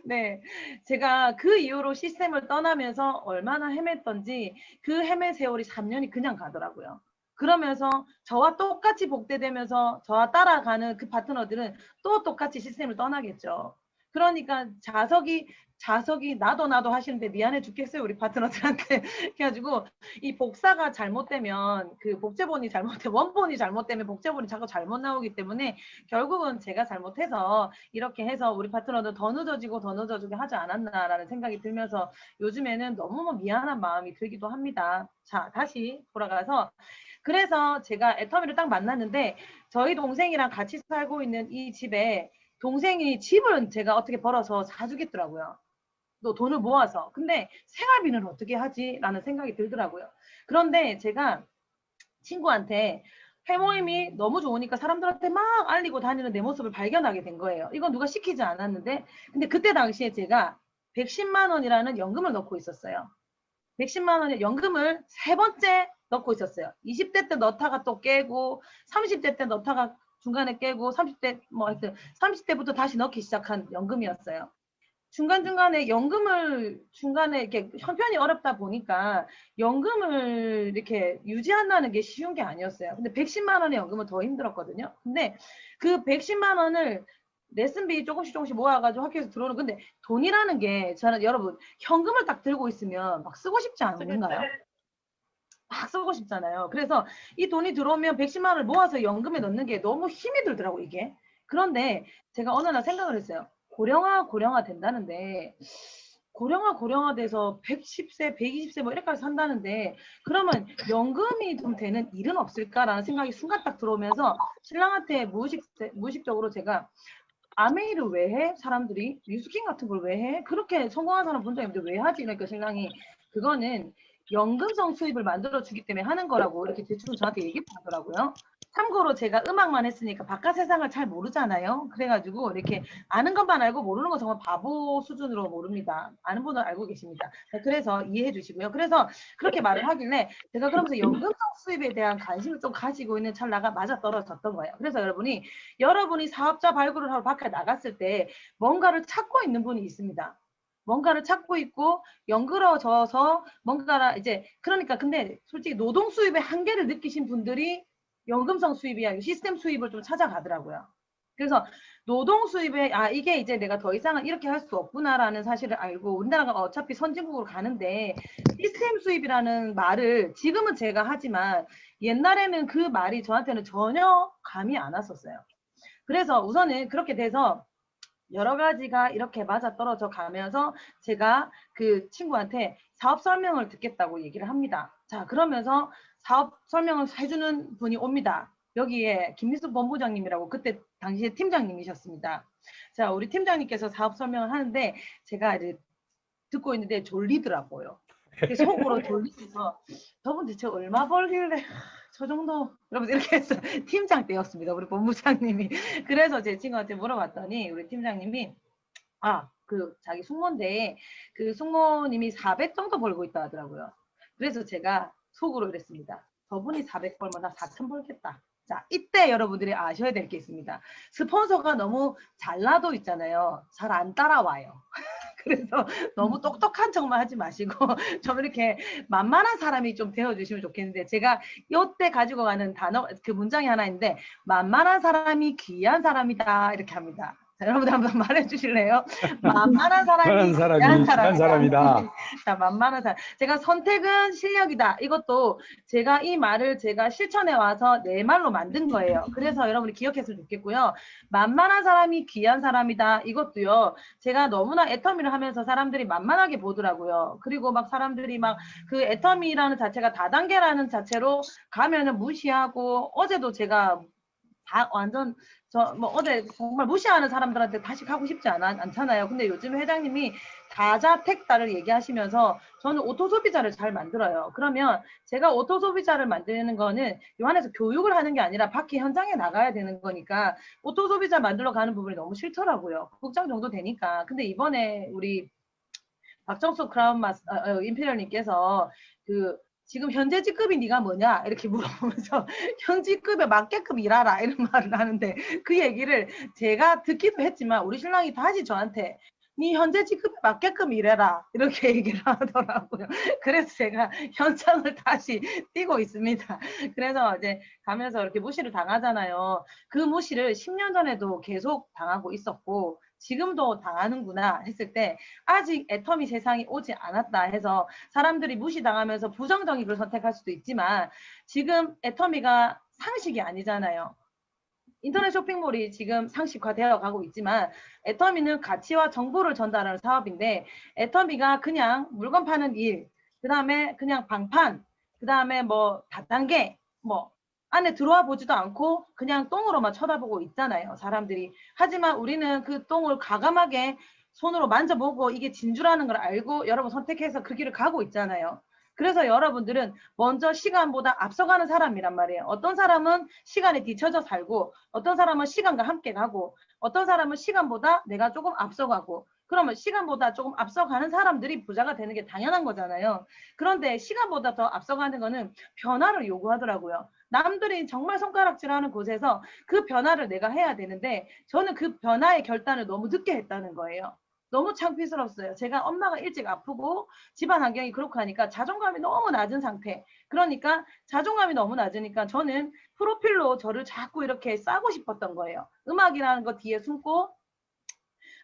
네, 제가 그 이후로 시스템을 떠나면서 얼마나 헤맸던지 그 헤맨 세월이 3년이 그냥 가더라고요. 그러면서 저와 똑같이 복대되면서 저와 따라가는 그 파트너들은 또 똑같이 시스템을 떠나겠죠. 그러니까 자석이 나도 하시는데 미안해 죽겠어요 우리 파트너들한테. 그래가지고 이 복사가 잘못되면 그 복제본이 원본이 잘못되면 복제본이 자꾸 잘못 나오기 때문에 결국은 제가 잘못해서 이렇게 해서 우리 파트너들 더 늦어지게 하지 않았나라는 생각이 들면서 요즘에는 너무 미안한 마음이 들기도 합니다. 자 다시 돌아가서 그래서 제가 애터미를 딱 만났는데 저희 동생이랑 같이 살고 있는 이 집에 동생이 집은 제가 어떻게 벌어서 사주겠더라고요. 또 돈을 모아서. 근데 생활비는 어떻게 하지? 라는 생각이 들더라고요. 그런데 제가 친구한테 회모임이 너무 좋으니까 사람들한테 막 알리고 다니는 내 모습을 발견하게 된 거예요. 이건 누가 시키지 않았는데 근데 그때 당시에 제가 110만 원이라는 연금을 넣고 있었어요. 110만 원의 연금을 3번째 넣고 있었어요. 20대 때 넣다가 또 깨고 30대 때 넣다가 중간에 깨고 30대 뭐 하여튼 30대부터 다시 넣기 시작한 연금이었어요. 중간중간에 연금을 중간에 이렇게 형편이 어렵다 보니까 연금을 이렇게 유지한다는 게 쉬운 게 아니었어요. 근데 110만 원의 연금은 더 힘들었거든요. 근데 그 110만 원을 레슨비 조금씩 모아가지고 학교에서 들어오는 근데 돈이라는 게 저는 여러분 현금을 딱 들고 있으면 막 쓰고 싶지 않은가요? 막 쓰고 싶잖아요. 그래서 이 돈이 들어오면 110만 원을 모아서 연금에 넣는 게 너무 힘이 들더라고 이게. 그런데 제가 어느 날 생각을 했어요. 고령화 된다는데 고령화 돼서 110세, 120세 뭐 이렇게까지 산다는데 그러면 연금이 좀 되는 일은 없을까라는 생각이 순간 딱 들어오면서 신랑한테 무의식적으로 제가 아메이를 왜 해? 사람들이 뉴스킹 같은 걸 왜 해? 그렇게 성공한 사람 본 적이 없는데 왜 하지? 그러니까 신랑이 그거는 연금성 수입을 만들어 주기 때문에 하는 거라고 이렇게 대충 저한테 얘기하더라고요. 참고로 제가 음악만 했으니까 바깥 세상을 잘 모르잖아요. 그래가지고 이렇게 아는 것만 알고 모르는 건 정말 바보 수준으로 모릅니다. 아는 분은 알고 계십니다. 그래서 이해해 주시고요. 그래서 그렇게 말을 하길래 제가 그러면서 연금성 수입에 대한 관심을 좀 가지고 있는 찰나가 맞아 떨어졌던 거예요. 그래서 여러분이 사업자 발굴을 하러 밖에 나갔을 때 뭔가를 찾고 있는 분이 있습니다. 뭔가를 찾고 있고 연그러져서 뭔가를 이제 그러니까 근데 솔직히 노동 수입의 한계를 느끼신 분들이 연금성 수입이 아니고 시스템 수입을 좀 찾아가더라고요. 그래서 노동 수입에 이게 이제 내가 더 이상은 이렇게 할 수 없구나라는 사실을 알고 우리나라가 어차피 선진국으로 가는데 시스템 수입이라는 말을 지금은 제가 하지만 옛날에는 그 말이 저한테는 전혀 감이 안 왔었어요. 그래서 우선은 그렇게 돼서 여러 가지가 이렇게 맞아떨어져 가면서 제가 그 친구한테 사업 설명을 듣겠다고 얘기를 합니다. 자, 그러면서 사업 설명을 해주는 분이 옵니다. 여기에 김미숙 본부장님이라고 그때 당시에 팀장님이셨습니다. 자, 우리 팀장님께서 사업 설명을 하는데 제가 이제 듣고 있는데 졸리더라고요. 속으로 졸리면서 저분 대체 얼마 벌길래 저 정도 여러분 이렇게 해서 팀장 때였습니다. 우리 본부장님이. 그래서 제 친구한테 물어봤더니 우리 팀장님이 그 자기 숙모인데 그 숙모님이 400 정도 벌고 있다 하더라고요. 그래서 제가 속으로 이랬습니다. 저분이 400 벌면 나 4,000 벌겠다. 자, 이때 여러분들이 아셔야 될 게 있습니다. 스폰서가 너무 잘나도 있잖아요. 잘 안 따라와요. 그래서 너무 똑똑한 척만 하지 마시고 좀 이렇게 만만한 사람이 좀 되어주시면 좋겠는데 제가 이때 가지고 가는 단어 그 문장이 하나 있는데 만만한 사람이 귀한 사람이다 이렇게 합니다. 자, 여러분들 한번 말해 주실래요? 만만한 사람이 귀한 사람이다. 자, 만만한 사람. 제가 선택은 실력이다. 이것도 제가 이 말을 제가 실천해 와서 내 말로 만든 거예요. 그래서 여러분이 기억했으면 좋겠고요. 만만한 사람이 귀한 사람이다. 이것도요. 제가 너무나 애터미를 하면서 사람들이 만만하게 보더라고요. 그리고 막 사람들이 막 그 애터미라는 자체가 다단계라는 자체로 가면은 무시하고 어제도 제가 완전 뭐 어제 정말 무시하는 사람들한테 다시 가고 싶지 않잖아요. 근데 요즘 회장님이 다자택다를 얘기하시면서 저는 오토소비자를 잘 만들어요. 그러면 제가 오토소비자를 만드는 거는 요 안에서 교육을 하는 게 아니라 밖에 현장에 나가야 되는 거니까 오토소비자 만들러 가는 부분이 너무 싫더라고요. 국장 정도 되니까. 근데 이번에 우리 박정수 크라운 임페리얼님께서 그 지금 현재 직급이 네가 뭐냐 이렇게 물어보면서 현 직급에 맞게끔 일하라 이런 말을 하는데 그 얘기를 제가 듣기도 했지만 우리 신랑이 다시 저한테 네 현재 직급에 맞게끔 일해라 이렇게 얘기를 하더라고요. 그래서 제가 현장을 다시 뛰고 있습니다. 그래서 이제 가면서 이렇게 무시를 당하잖아요. 그 무시를 10년 전에도 계속 당하고 있었고 지금도 당하는구나 했을 때 아직 애터미 세상이 오지 않았다 해서 사람들이 무시당하면서 부정적인 걸 선택할 수도 있지만 지금 애터미가 상식이 아니잖아요. 인터넷 쇼핑몰이 지금 상식화되어 가고 있지만 애터미는 가치와 정보를 전달하는 사업인데 애터미가 그냥 물건 파는 일, 그 다음에 그냥 방판, 그 다음에 뭐 다단계, 뭐 안에 들어와 보지도 않고 그냥 똥으로만 쳐다보고 있잖아요, 사람들이. 하지만 우리는 그 똥을 과감하게 손으로 만져보고 이게 진주라는 걸 알고 여러분 선택해서 그 길을 가고 있잖아요. 그래서 여러분들은 먼저 시간보다 앞서가는 사람이란 말이에요. 어떤 사람은 시간에 뒤처져 살고 어떤 사람은 시간과 함께 가고 어떤 사람은 시간보다 내가 조금 앞서가고 그러면 시간보다 조금 앞서가는 사람들이 부자가 되는 게 당연한 거잖아요. 그런데 시간보다 더 앞서가는 거는 변화를 요구하더라고요. 남들이 정말 손가락질하는 곳에서 그 변화를 내가 해야 되는데 저는 그 변화의 결단을 너무 늦게 했다는 거예요. 너무 창피스럽어요. 제가 엄마가 일찍 아프고 집안 환경이 그렇고 하니까 자존감이 너무 낮은 상태. 그러니까 자존감이 너무 낮으니까 저는 프로필로 저를 자꾸 이렇게 싸고 싶었던 거예요. 음악이라는 거 뒤에 숨고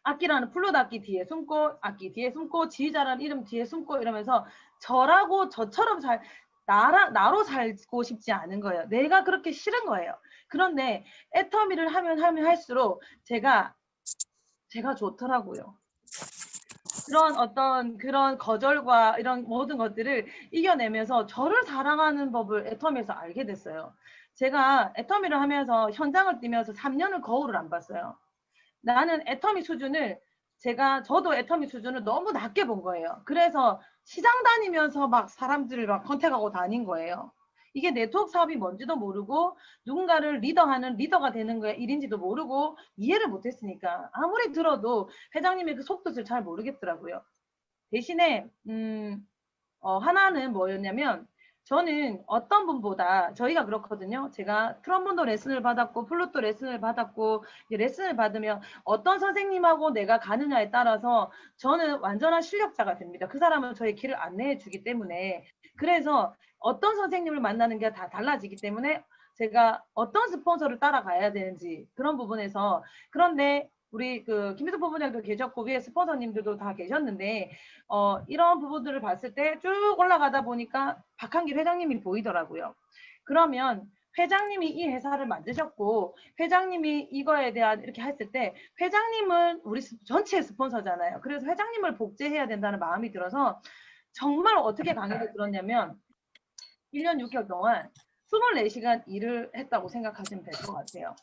악기라는 플룻 악기 뒤에 숨고 악기 뒤에 숨고 지휘자라는 이름 뒤에 숨고 이러면서 저라고 저처럼 나로 살고 싶지 않은 거예요. 내가 그렇게 싫은 거예요. 그런데 애터미를 하면 할수록 제가 좋더라고요. 그런 어떤 그런 거절과 이런 모든 것들을 이겨내면서 저를 사랑하는 법을 애터미에서 알게 됐어요. 제가 애터미를 하면서 현장을 뛰면서 3년을 거울을 안 봤어요. 나는 애터미 수준을 저도 애터미 수준을 너무 낮게 본 거예요. 그래서 시장 다니면서 막 사람들을 막 컨택하고 다닌 거예요. 이게 네트워크 사업이 뭔지도 모르고 누군가를 리더하는 리더가 되는 거에 일인지도 모르고 이해를 못했으니까 아무리 들어도 회장님의 그 속뜻을 잘 모르겠더라고요. 대신에 하나는 뭐였냐면 저는 어떤 분보다 저희가 그렇거든요. 제가 트럼본도 레슨을 받았고 플룻도 레슨을 받았고 레슨을 받으면 어떤 선생님하고 내가 가느냐에 따라서 저는 완전한 실력자가 됩니다. 그 사람은 저의 길을 안내해 주기 때문에 그래서 어떤 선생님을 만나는 게 다 달라지기 때문에 제가 어떤 스폰서를 따라가야 되는지 그런 부분에서 그런데 우리 그 김희숙 부부장도 계셨고 위에 스폰서님들도 다 계셨는데 이런 부분들을 봤을 때 쭉 올라가다 보니까 박한길 회장님이 보이더라고요. 그러면 회장님이 이 회사를 만드셨고 회장님이 이거에 대한 이렇게 했을 때 회장님은 우리 전체 스폰서잖아요. 그래서 회장님을 복제해야 된다는 마음이 들어서 정말 어떻게 강의를 들었냐면 1년 6개월 동안 24시간 일을 했다고 생각하시면 될 것 같아요.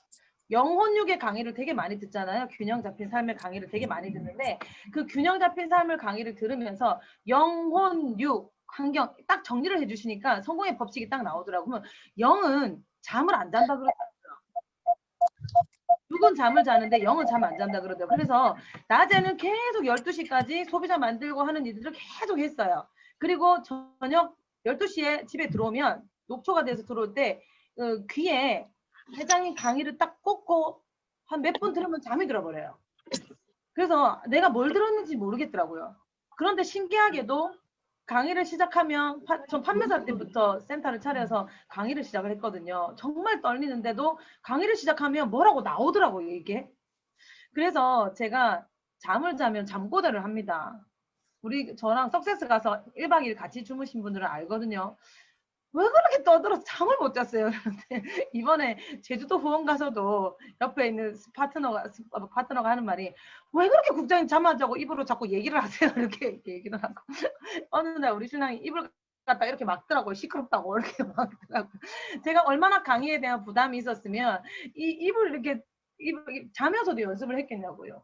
영혼육의 강의를 되게 많이 듣잖아요. 균형 잡힌 삶의 강의를 되게 많이 듣는데 그 균형 잡힌 삶을 강의를 들으면서 영혼육 환경 딱 정리를 해주시니까 성공의 법칙이 딱 나오더라고요. 그러면 영은 잠을 안 잔다 그러더라고요. 육은 잠을 자는데 영은 잠 안 잔다 그러더라고요. 그래서 낮에는 계속 12시까지 소비자 만들고 하는 일들을 계속 했어요. 그리고 저녁 12시에 집에 들어오면 녹초가 돼서 들어올 때 귀에 회장님 강의를 딱 꽂고 한 몇 분 들으면 잠이 들어버려요. 그래서 내가 뭘 들었는지 모르겠더라고요. 그런데 신기하게도 강의를 시작하면 전 판매사 때부터 센터를 차려서 강의를 시작을 했거든요. 정말 떨리는데도 강의를 시작하면 뭐라고 나오더라고요, 이게. 그래서 제가 잠을 자면 잠꼬대를 합니다. 저랑 석세스 가서 1박 2일 같이 주무신 분들은 알거든요. 왜 그렇게 떠들어서 잠을 못 잤어요. 그런데 이번에 제주도 후원 가서도 옆에 있는 파트너가 하는 말이 왜 그렇게 국장님 잠 안 자고 입으로 자꾸 얘기를 하세요. 이렇게 얘기를 하고 어느 날 우리 신랑이 입을 갖다 이렇게 막더라고요. 시끄럽다고 이렇게 막더라고요. 제가 얼마나 강의에 대한 부담이 있었으면 이 입을 이렇게 자면서도 연습을 했겠냐고요.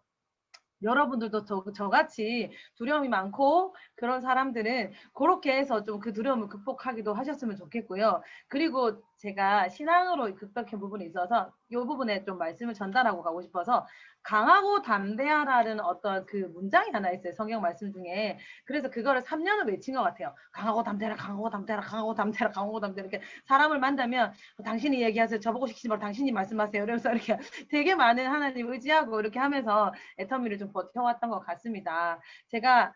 여러분들도 저같이 두려움이 많고 그런 사람들은 그렇게 해서 좀 그 두려움을 극복하기도 하셨으면 좋겠고요. 그리고 제가 신앙으로 극복한 부분이 있어서 이 부분에 좀 말씀을 전달하고 가고 싶어서 강하고 담대하라는 어떤 그 문장이 하나 있어요. 성경 말씀 중에. 그래서 그거를 3년을 외친 것 같아요. 강하고 담대하라, 강하고 담대하라, 강하고 담대하라, 강하고 담대하라. 이렇게 사람을 만나면 당신이 얘기하세요. 저보고 시키지 말고 당신이 말씀하세요. 이러면서 이렇게 되게 많은 하나님 의지하고 이렇게 하면서 애터미를 좀 버텨왔던 것 같습니다. 제가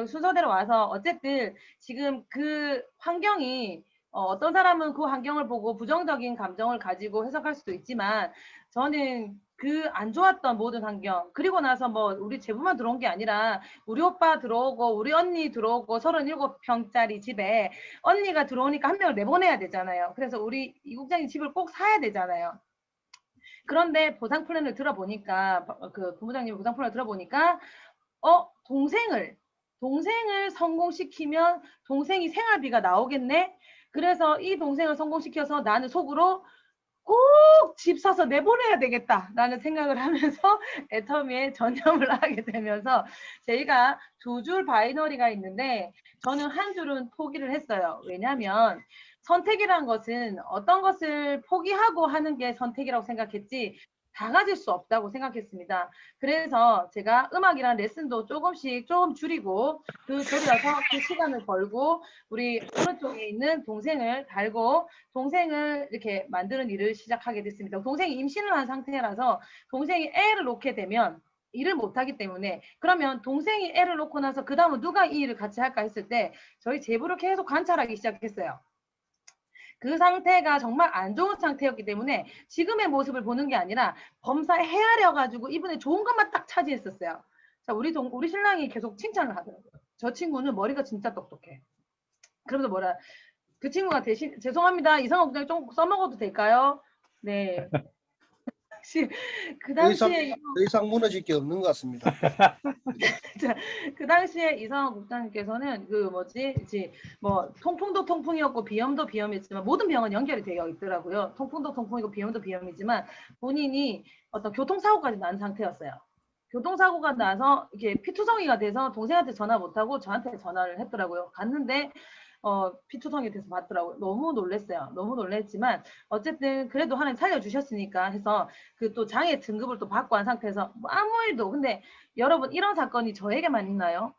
순서대로 와서 어쨌든 지금 그 환경이 어떤 사람은 그 환경을 보고 부정적인 감정을 가지고 해석할 수도 있지만 저는 그 안 좋았던 모든 환경 그리고 나서 뭐 우리 제부만 들어온 게 아니라 우리 오빠 들어오고 우리 언니 들어오고 37평짜리 집에 언니가 들어오니까 한 명을 내보내야 되잖아요. 그래서 우리 이 국장님 집을 꼭 사야 되잖아요. 그런데 보상 플랜을 들어보니까 그 부부장님 보상 플랜을 들어보니까 동생을 성공시키면 동생이 생활비가 나오겠네. 그래서 이 동생을 성공시켜서 나는 속으로 꼭 집 사서 내보내야 되겠다라는 생각을 하면서 애터미에 전념을 하게 되면서 저희가 2줄 바이너리가 있는데 저는 한 줄은 포기를 했어요. 왜냐하면 선택이란 것은 어떤 것을 포기하고 하는 게 선택이라고 생각했지 다 가질 수 없다고 생각했습니다. 그래서 제가 음악이란 레슨도 조금씩 좀 줄이고 줄여서 그 시간을 벌고 우리 오른쪽에 있는 동생을 달고 동생을 이렇게 만드는 일을 시작하게 됐습니다. 동생이 임신을 한 상태라서 동생이 애를 놓게 되면 일을 못하기 때문에 그러면 동생이 애를 놓고 나서 그 다음은 누가 이 일을 같이 할까 했을 때 저희 제부를 계속 관찰하기 시작했어요. 그 상태가 정말 안 좋은 상태였기 때문에 지금의 모습을 보는 게 아니라 범사에 헤아려 가지고 이분의 좋은 것만 딱 차지했었어요. 자, 우리 신랑이 계속 칭찬을 하더라고요. 저 친구는 머리가 진짜 똑똑해. 그러면서 그 친구가 대신 죄송합니다. 이상한 국장님 좀 써먹어도 될까요? 네. 그 당시에 더 이상 무너질 게 없는 것 같습니다. 그 당시에 이상한 국장님께서는 뭐 통풍도 통풍이었고 비염도 비염이었지만 모든 병은 연결이 되어 있더라고요. 통풍도 통풍이고 비염도 비염이지만 본인이 어떤 교통사고까지 난 상태였어요. 교통사고가 나서 이렇게 피투성이가 돼서 동생한테 전화 못하고 저한테 전화를 했더라고요. 갔는데 피투성이 돼서 받더라고요. 너무 놀랐어요. 너무 놀랐지만 어쨌든 그래도 하나님 살려주셨으니까 해서 그 또 장애 등급을 또 받고 한 상태에서 뭐 아무 일도. 근데 여러분 이런 사건이 저에게만 있나요?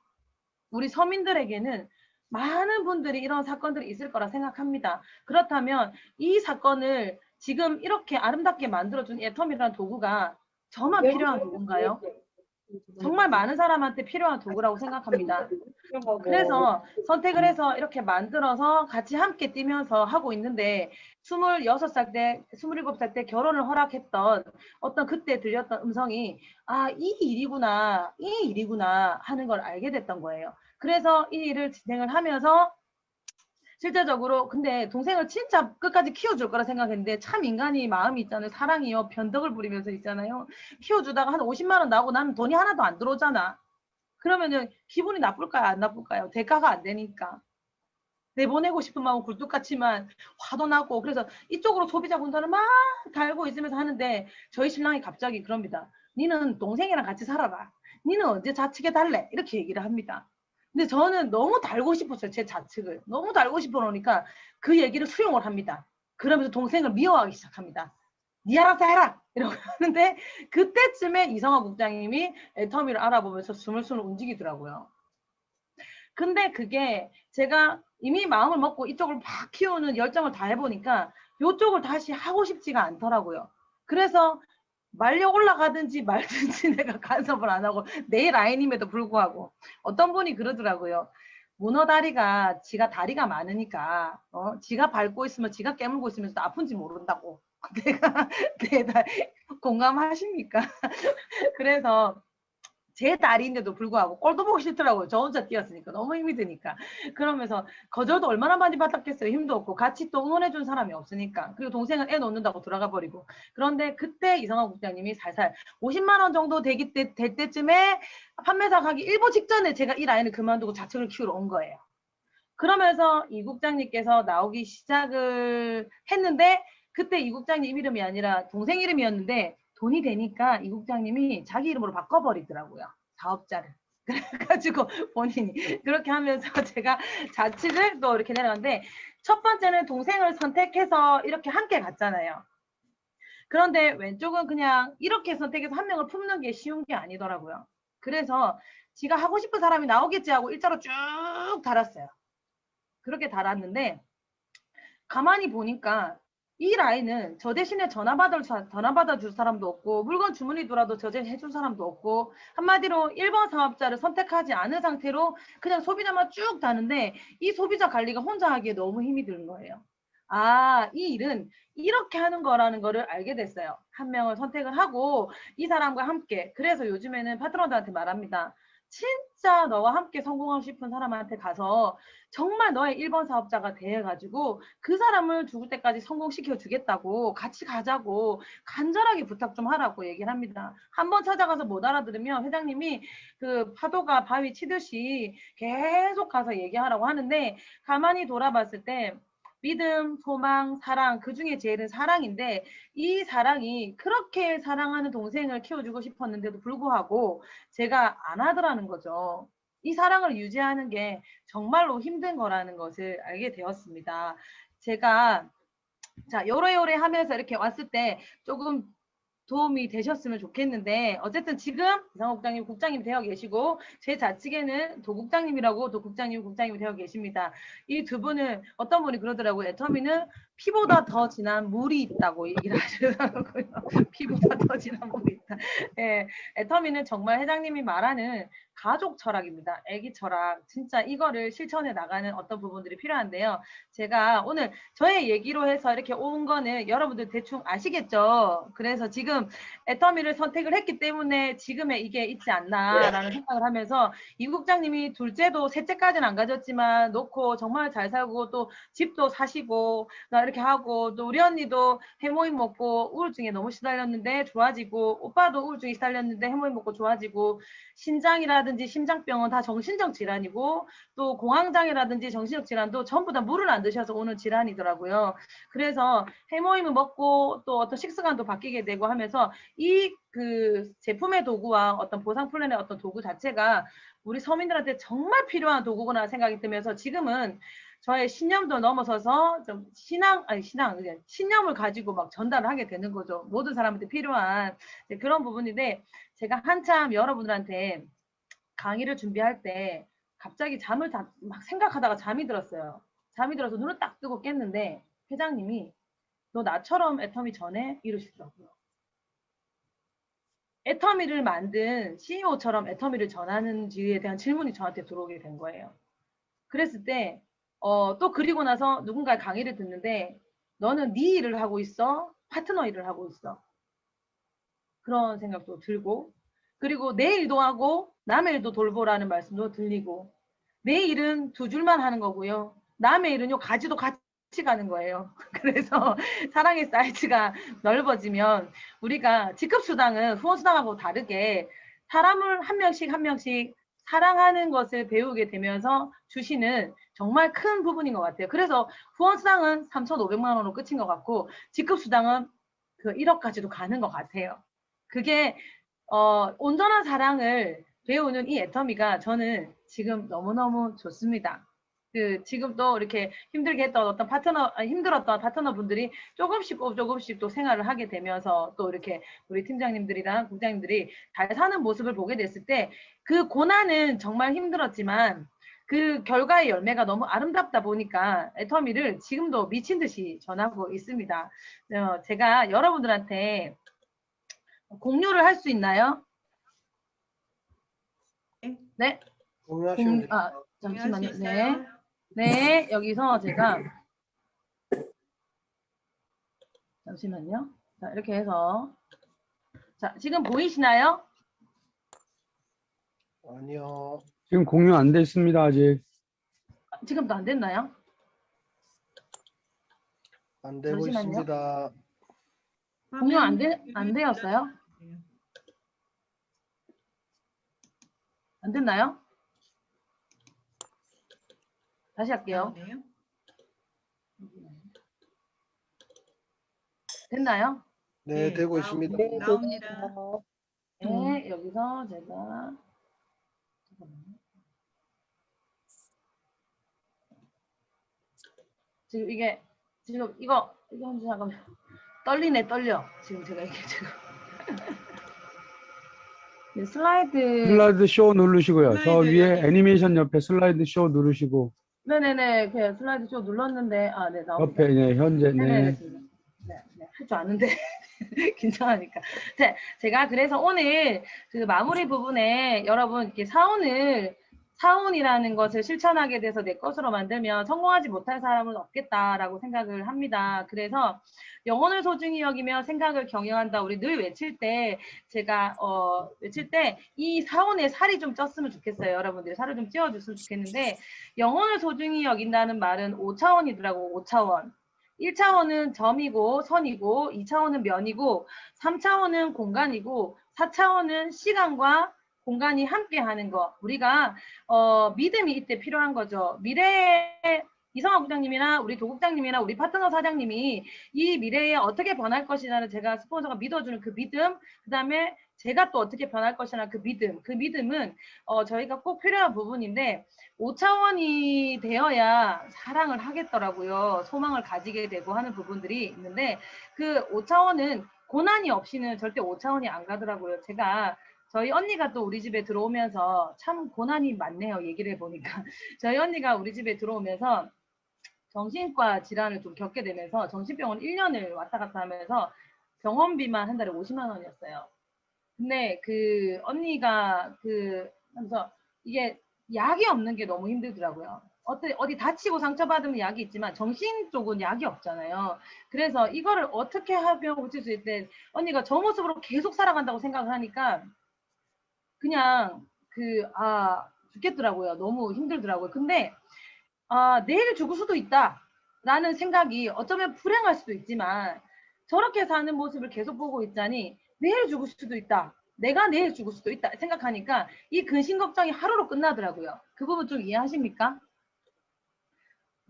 우리 서민들에게는 많은 분들이 이런 사건들이 있을 거라 생각합니다. 그렇다면 이 사건을 지금 이렇게 아름답게 만들어준 애텀이라는 도구가 저만 필요한 도구인가요? 정말 많은 사람한테 필요한 도구라고 생각합니다. 그래서 선택을 해서 이렇게 만들어서 같이 함께 뛰면서 하고 있는데 26살 때, 27살 때 결혼을 허락했던 어떤 그때 들렸던 음성이 이 일이구나 하는 걸 알게 됐던 거예요. 그래서 이 일을 진행을 하면서 실제적으로 근데 동생을 진짜 끝까지 키워줄 거라 생각했는데 참 인간이 마음이 있잖아요. 사랑이요. 변덕을 부리면서 있잖아요. 키워주다가 한 50만 원 나오고 나는 돈이 하나도 안 들어오잖아. 그러면은 기분이 나쁠까요? 안 나쁠까요? 대가가 안 되니까. 내보내고 싶은 마음은 굴뚝 같지만 화도 나고 그래서 이쪽으로 소비자 분들을 막 달고 있으면서 하는데 저희 신랑이 갑자기 그럽니다. 니는 동생이랑 같이 살아라. 니는 언제 좌측에 달래? 이렇게 얘기를 합니다. 근데 저는 너무 달고 싶었어요. 제 좌측을. 너무 달고 싶어 놓으니까 그 얘기를 수용을 합니다. 그러면서 동생을 미워하기 시작합니다. 니 알아서 해라! 이러고 하는데 그때쯤에 이성화 국장님이 애터미를 알아보면서 스물스물 움직이더라고요. 근데 그게 제가 이미 마음을 먹고 이쪽을 막 키우는 열정을 다 해보니까 이쪽을 다시 하고 싶지가 않더라고요. 그래서 말려 올라가든지 말든지 내가 간섭을 안 하고 내 라인임에도 불구하고 어떤 분이 그러더라고요. 문어다리가 지가 다리가 많으니까 지가 밟고 있으면 지가 깨물고 있으면 아픈지 모른다고. 내 다리 공감하십니까? 그래서 제 다리인데도 불구하고 꼴도 보기 싫더라고요. 저 혼자 뛰었으니까 너무 힘이 드니까. 그러면서 거절도 얼마나 많이 받았겠어요. 힘도 없고 같이 또 응원해준 사람이 없으니까. 그리고 동생은 애 놓는다고 들어가 버리고. 그런데 그때 이성화 국장님이 살살 50만 원 정도 될 때쯤에 판매사 가기 일보 직전에 제가 이 라인을 그만두고 좌측을 키우러 온 거예요. 그러면서 이 국장님께서 나오기 시작을 했는데 그때 이 국장님 이름이 아니라 동생 이름이었는데 돈이 되니까 이 국장님이 자기 이름으로 바꿔버리더라고요. 사업자를. 그래가지고 본인이 그렇게 하면서 제가 좌측을 또 이렇게 내려갔는데 첫 번째는 동생을 선택해서 이렇게 함께 갔잖아요. 그런데 왼쪽은 그냥 이렇게 선택해서 한 명을 품는 게 쉬운 게 아니더라고요. 그래서 지가 하고 싶은 사람이 나오겠지 하고 일자로 쭉 달았어요. 그렇게 달았는데 가만히 보니까 이 라인은 저 대신에 전화 받아줄 사람도 없고 물건 주문이더라도 저장해줄 사람도 없고 한마디로 1번 사업자를 선택하지 않은 상태로 그냥 소비자만 쭉 다는데 이 소비자 관리가 혼자 하기에 너무 힘이 드는 거예요. 이 일은 이렇게 하는 거라는 거를 알게 됐어요. 한 명을 선택을 하고 이 사람과 함께. 그래서 요즘에는 파트너들한테 말합니다. 진짜 너와 함께 성공하고 싶은 사람한테 가서 정말 너의 1번 사업자가 돼가지고 그 사람을 죽을 때까지 성공시켜 주겠다고 같이 가자고 간절하게 부탁 좀 하라고 얘기를 합니다. 한번 찾아가서 못 알아들으면 회장님이 그 파도가 바위 치듯이 계속 가서 얘기하라고 하는데 가만히 돌아봤을 때 믿음, 소망, 사랑, 그 중에 제일은 사랑인데 이 사랑이 그렇게 사랑하는 동생을 키워주고 싶었는데도 불구하고 제가 안 하더라는 거죠. 이 사랑을 유지하는 게 정말로 힘든 거라는 것을 알게 되었습니다. 제가 요래요래 하면서 이렇게 왔을 때 조금 도움이 되셨으면 좋겠는데 어쨌든 지금 이상호 국장님 국장님 되어 계시고 제 좌측에는 도국장님이라고 도국장님 국장님이 되어 계십니다. 이 두 분은 어떤 분이 그러더라고요. 애터미는 피보다 더 진한 물이 있다고 얘기를 하시더라고요. 피보다 더 진한 물이 있다. 예, 애터미는 정말 회장님이 말하는 가족 철학입니다. 애기 철학. 진짜 이거를 실천해 나가는 어떤 부분들이 필요한데요. 제가 오늘 저의 얘기로 해서 이렇게 온 거는 여러분들 대충 아시겠죠? 그래서 지금 애터미를 선택을 했기 때문에 지금의 이게 있지 않나라는 생각을 하면서 임 국장님이 둘째도 셋째까지는 안 가졌지만 놓고 정말 잘 살고 또 집도 사시고 이렇게 하고 또 우리 언니도 해모임 먹고 우울증에 너무 시달렸는데 좋아지고 오빠도 우울증에 시달렸는데 해모임 먹고 좋아지고 신장이라든지 심장병은 다 정신적 질환이고 또 공황장애라든지 정신적 질환도 전부 다 물을 안 드셔서 오는 질환이더라고요. 그래서 해모임을 먹고 또 어떤 식습관도 바뀌게 되고 하면서 이 그 제품의 도구와 어떤 보상 플랜의 어떤 도구 자체가 우리 서민들한테 정말 필요한 도구구나 생각이 들면서 지금은 저의 신념도 넘어서서 좀 신념을 가지고 막 전달을 하게 되는 거죠. 모든 사람한테 필요한 그런 부분인데 제가 한참 여러분들한테 강의를 준비할 때 갑자기 잠을 막 생각하다가 잠이 들었어요. 잠이 들어서 눈을 딱 뜨고 깼는데 회장님이 너 나처럼 애터미 전에 이러시더라고요. 애터미를 만든 CEO처럼 애터미를 전하는지에 대한 질문이 저한테 들어오게 된 거예요. 그랬을 때 또 그리고 나서 누군가의 강의를 듣는데 너는 네 일을 하고 있어? 파트너 일을 하고 있어? 그런 생각도 들고 그리고 내 일도 하고 남의 일도 돌보라는 말씀도 들리고 내 일은 두 줄만 하는 거고요. 남의 일은요 가지도 같이 가는 거예요. 그래서 사랑의 사이즈가 넓어지면 우리가 직급수당은 후원수당하고 다르게 사람을 한 명씩 한 명씩 사랑하는 것을 배우게 되면서 주시는 정말 큰 부분인 것 같아요. 그래서 후원수당은 3,500만 원으로 끝인 것 같고 직급수당은 그 1억까지도 가는 것 같아요. 그게 온전한 사랑을 배우는 이 애터미가 저는 지금 너무너무 좋습니다. 지금 또 이렇게 힘들게 했던 어떤 힘들었던 파트너 분들이 조금씩 또 생활을 하게 되면서 또 이렇게 우리 팀장님들이랑 국장님들이 잘 사는 모습을 보게 됐을 때 그 고난은 정말 힘들었지만 그 결과의 열매가 너무 아름답다 보니까 애터미를 지금도 미친 듯이 전하고 있습니다. 제가 여러분들한테 공유를 할 수 있나요? 네. 공유하시면 됩니다. 잠시만요. 네. 네, 여기서 제가 잠시만요. 자, 이렇게 해서 자, 지금 보이시나요? 아니요. 지금 공유 안 됐습니다, 아직. 지금도 안 됐나요? 안 되고 잠시만요. 있습니다. 공유 안 되었어요? 안 됐나요? 다시 할게요. 됐나요? 네, 네, 되고 있습니다. 나옵니다. 네, 여기서 제가 지금 이거 잠깐만 떨려. 지금 제가 이게 지금 네, 슬라이드 쇼 누르시고요. 저 슬라이드 위에 여기. 애니메이션 옆에 슬라이드 쇼 누르시고 네네네 그 슬라이드 쇼 눌렀는데 네 나옵니다. 옆에 네, 현재 네네네 네. 할 줄 아는데 긴장하니까. 제가 그래서 오늘 그 마무리 부분에 여러분 이렇게 사원이라는 것을 실천하게 돼서 내 것으로 만들면 성공하지 못할 사람은 없겠다라고 생각을 합니다. 그래서 영혼을 소중히 여기며 생각을 경영한다. 우리 늘 외칠 때 제가 외칠 때 이 사원에 살이 좀 쪘으면 좋겠어요. 여러분들이 살을 좀 찌워줬으면 좋겠는데 영혼을 소중히 여긴다는 말은 5차원이더라고. 5차원. 1차원은 점이고 선이고 2차원은 면이고 3차원은 공간이고 4차원은 시간과 공간이 함께 하는 거. 우리가 믿음이 이때 필요한 거죠. 미래에 이성아 국장님이나 우리 도국장님이나 우리 파트너 사장님이 이 미래에 어떻게 변할 것이냐를 제가 스폰서가 믿어주는 그 믿음, 그 다음에 제가 또 어떻게 변할 것이냐 그 믿음은 저희가 꼭 필요한 부분인데 5차원이 되어야 사랑을 하겠더라고요. 소망을 가지게 되고 하는 부분들이 있는데 그 5차원은 고난이 없이는 절대 5차원이 안 가더라고요. 제가 저희 언니가 또 우리 집에 들어오면서 참 고난이 많네요. 얘기를 해보니까. 저희 언니가 우리 집에 들어오면서 정신과 질환을 좀 겪게 되면서 정신병원 1년을 왔다 갔다 하면서 병원비만 한 달에 50만 원이었어요. 근데 그 언니가 하면서 이게 약이 없는 게 너무 힘들더라고요. 어디 다치고 상처받으면 약이 있지만 정신 쪽은 약이 없잖아요. 그래서 이거를 어떻게 하면 고칠 수 있을 때 언니가 저 모습으로 계속 살아간다고 생각을 하니까 그냥 죽겠더라고요. 너무 힘들더라고요. 근데 내일 죽을 수도 있다 라는 생각이 어쩌면 불행할 수도 있지만 저렇게 사는 모습을 계속 보고 있자니 내일 죽을 수도 있다. 내가 내일 죽을 수도 있다 생각하니까 이 근심 걱정이 하루로 끝나더라고요. 그 부분 좀 이해하십니까?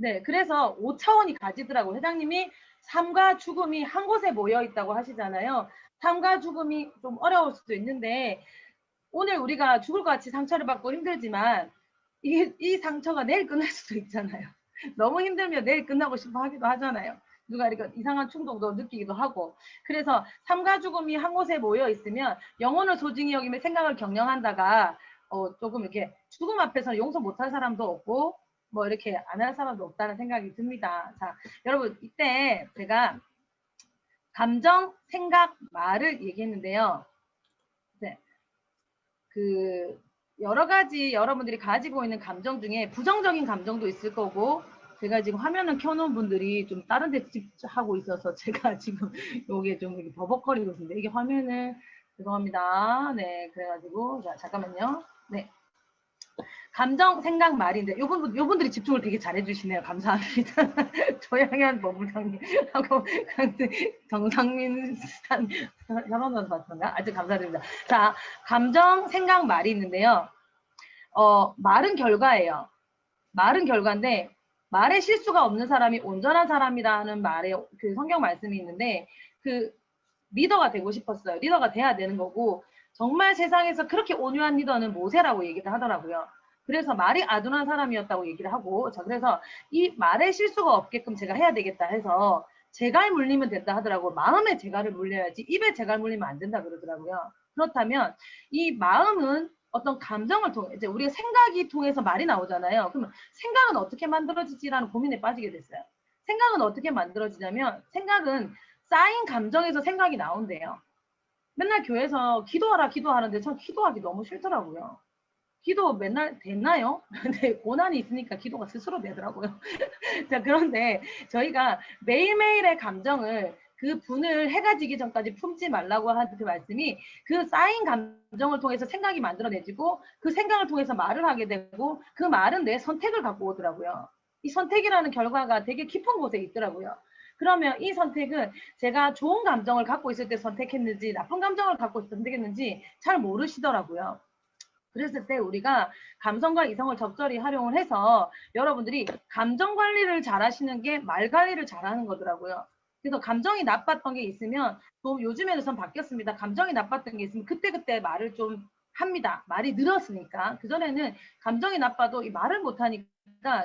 네, 그래서 5차원이 가지더라고요. 회장님이 삶과 죽음이 한 곳에 모여 있다고 하시잖아요. 삶과 죽음이 좀 어려울 수도 있는데 오늘 우리가 죽을 것 같이 상처를 받고 힘들지만 이 상처가 내일 끝날 수도 있잖아요. 너무 힘들면 내일 끝나고 싶어 하기도 하잖아요. 누가 이렇게 이상한 충동도 느끼기도 하고. 그래서 삶과 죽음이 한 곳에 모여 있으면 영혼을 소중히 여기며 생각을 경영한다가 조금 이렇게 죽음 앞에서 용서 못할 사람도 없고 뭐 이렇게 안 할 사람도 없다는 생각이 듭니다. 자, 여러분 이때 제가 감정, 생각, 말을 얘기했는데요. 네. 여러 가지 여러분들이 가지고 있는 감정 중에 부정적인 감정도 있을 거고 제가 지금 화면을 켜놓은 분들이 좀 다른 데 집중하고 있어서 제가 지금 요게 좀 이렇게 버벅거리고 있습니다. 이게 화면을 죄송합니다. 네, 그래가지고 자, 잠깐만요. 네. 감정, 생각, 말인데 요분들이 집중을 되게 잘해주시네요. 감사합니다. 조양현 법무장님하고 정상민 사망관 봤던가? 아주 감사드립니다. 자, 감정, 생각, 말이 있는데요. 말은 결과예요. 말은 결과인데 말에 실수가 없는 사람이 온전한 사람이라는 말에 그 성경 말씀이 있는데 리더가 되고 싶었어요. 리더가 돼야 되는 거고 정말 세상에서 그렇게 온유한 리더는 모세라고 얘기를 하더라고요. 그래서 말이 아둔한 사람이었다고 얘기를 하고 자 그래서 이 말에 실수가 없게끔 제가 해야 되겠다 해서 재갈 물리면 된다 하더라고요. 마음에 재갈을 물려야지 입에 재갈 물리면 안 된다 그러더라고요. 그렇다면 이 마음은 어떤 감정을 통해 이제 우리가 생각이 통해서 말이 나오잖아요. 그러면 생각은 어떻게 만들어지지라는 고민에 빠지게 됐어요. 생각은 어떻게 만들어지냐면 생각은 쌓인 감정에서 생각이 나온대요. 맨날 교회에서 기도하는데 전 기도하기 너무 싫더라고요. 기도 맨날 됐나요? 근데 고난이 있으니까 기도가 스스로 되더라고요. 자, 그런데 저희가 매일매일의 감정을 그 분을 해가 지기 전까지 품지 말라고 한 그 말씀이 그 쌓인 감정을 통해서 생각이 만들어내지고 그 생각을 통해서 말을 하게 되고 그 말은 내 선택을 갖고 오더라고요. 이 선택이라는 결과가 되게 깊은 곳에 있더라고요. 그러면 이 선택은 제가 좋은 감정을 갖고 있을 때 선택했는지 나쁜 감정을 갖고 선택했는지 잘 모르시더라고요. 그랬을 때 우리가 감성과 이성을 적절히 활용을 해서 여러분들이 감정 관리를 잘 하시는 게 말 관리를 잘하는 거더라고요. 그래서 감정이 나빴던 게 있으면 또 요즘에는 전 바뀌었습니다. 감정이 나빴던 게 있으면 그때그때 말을 좀 합니다. 말이 늘었으니까. 그전에는 감정이 나빠도 이 말을 못하니까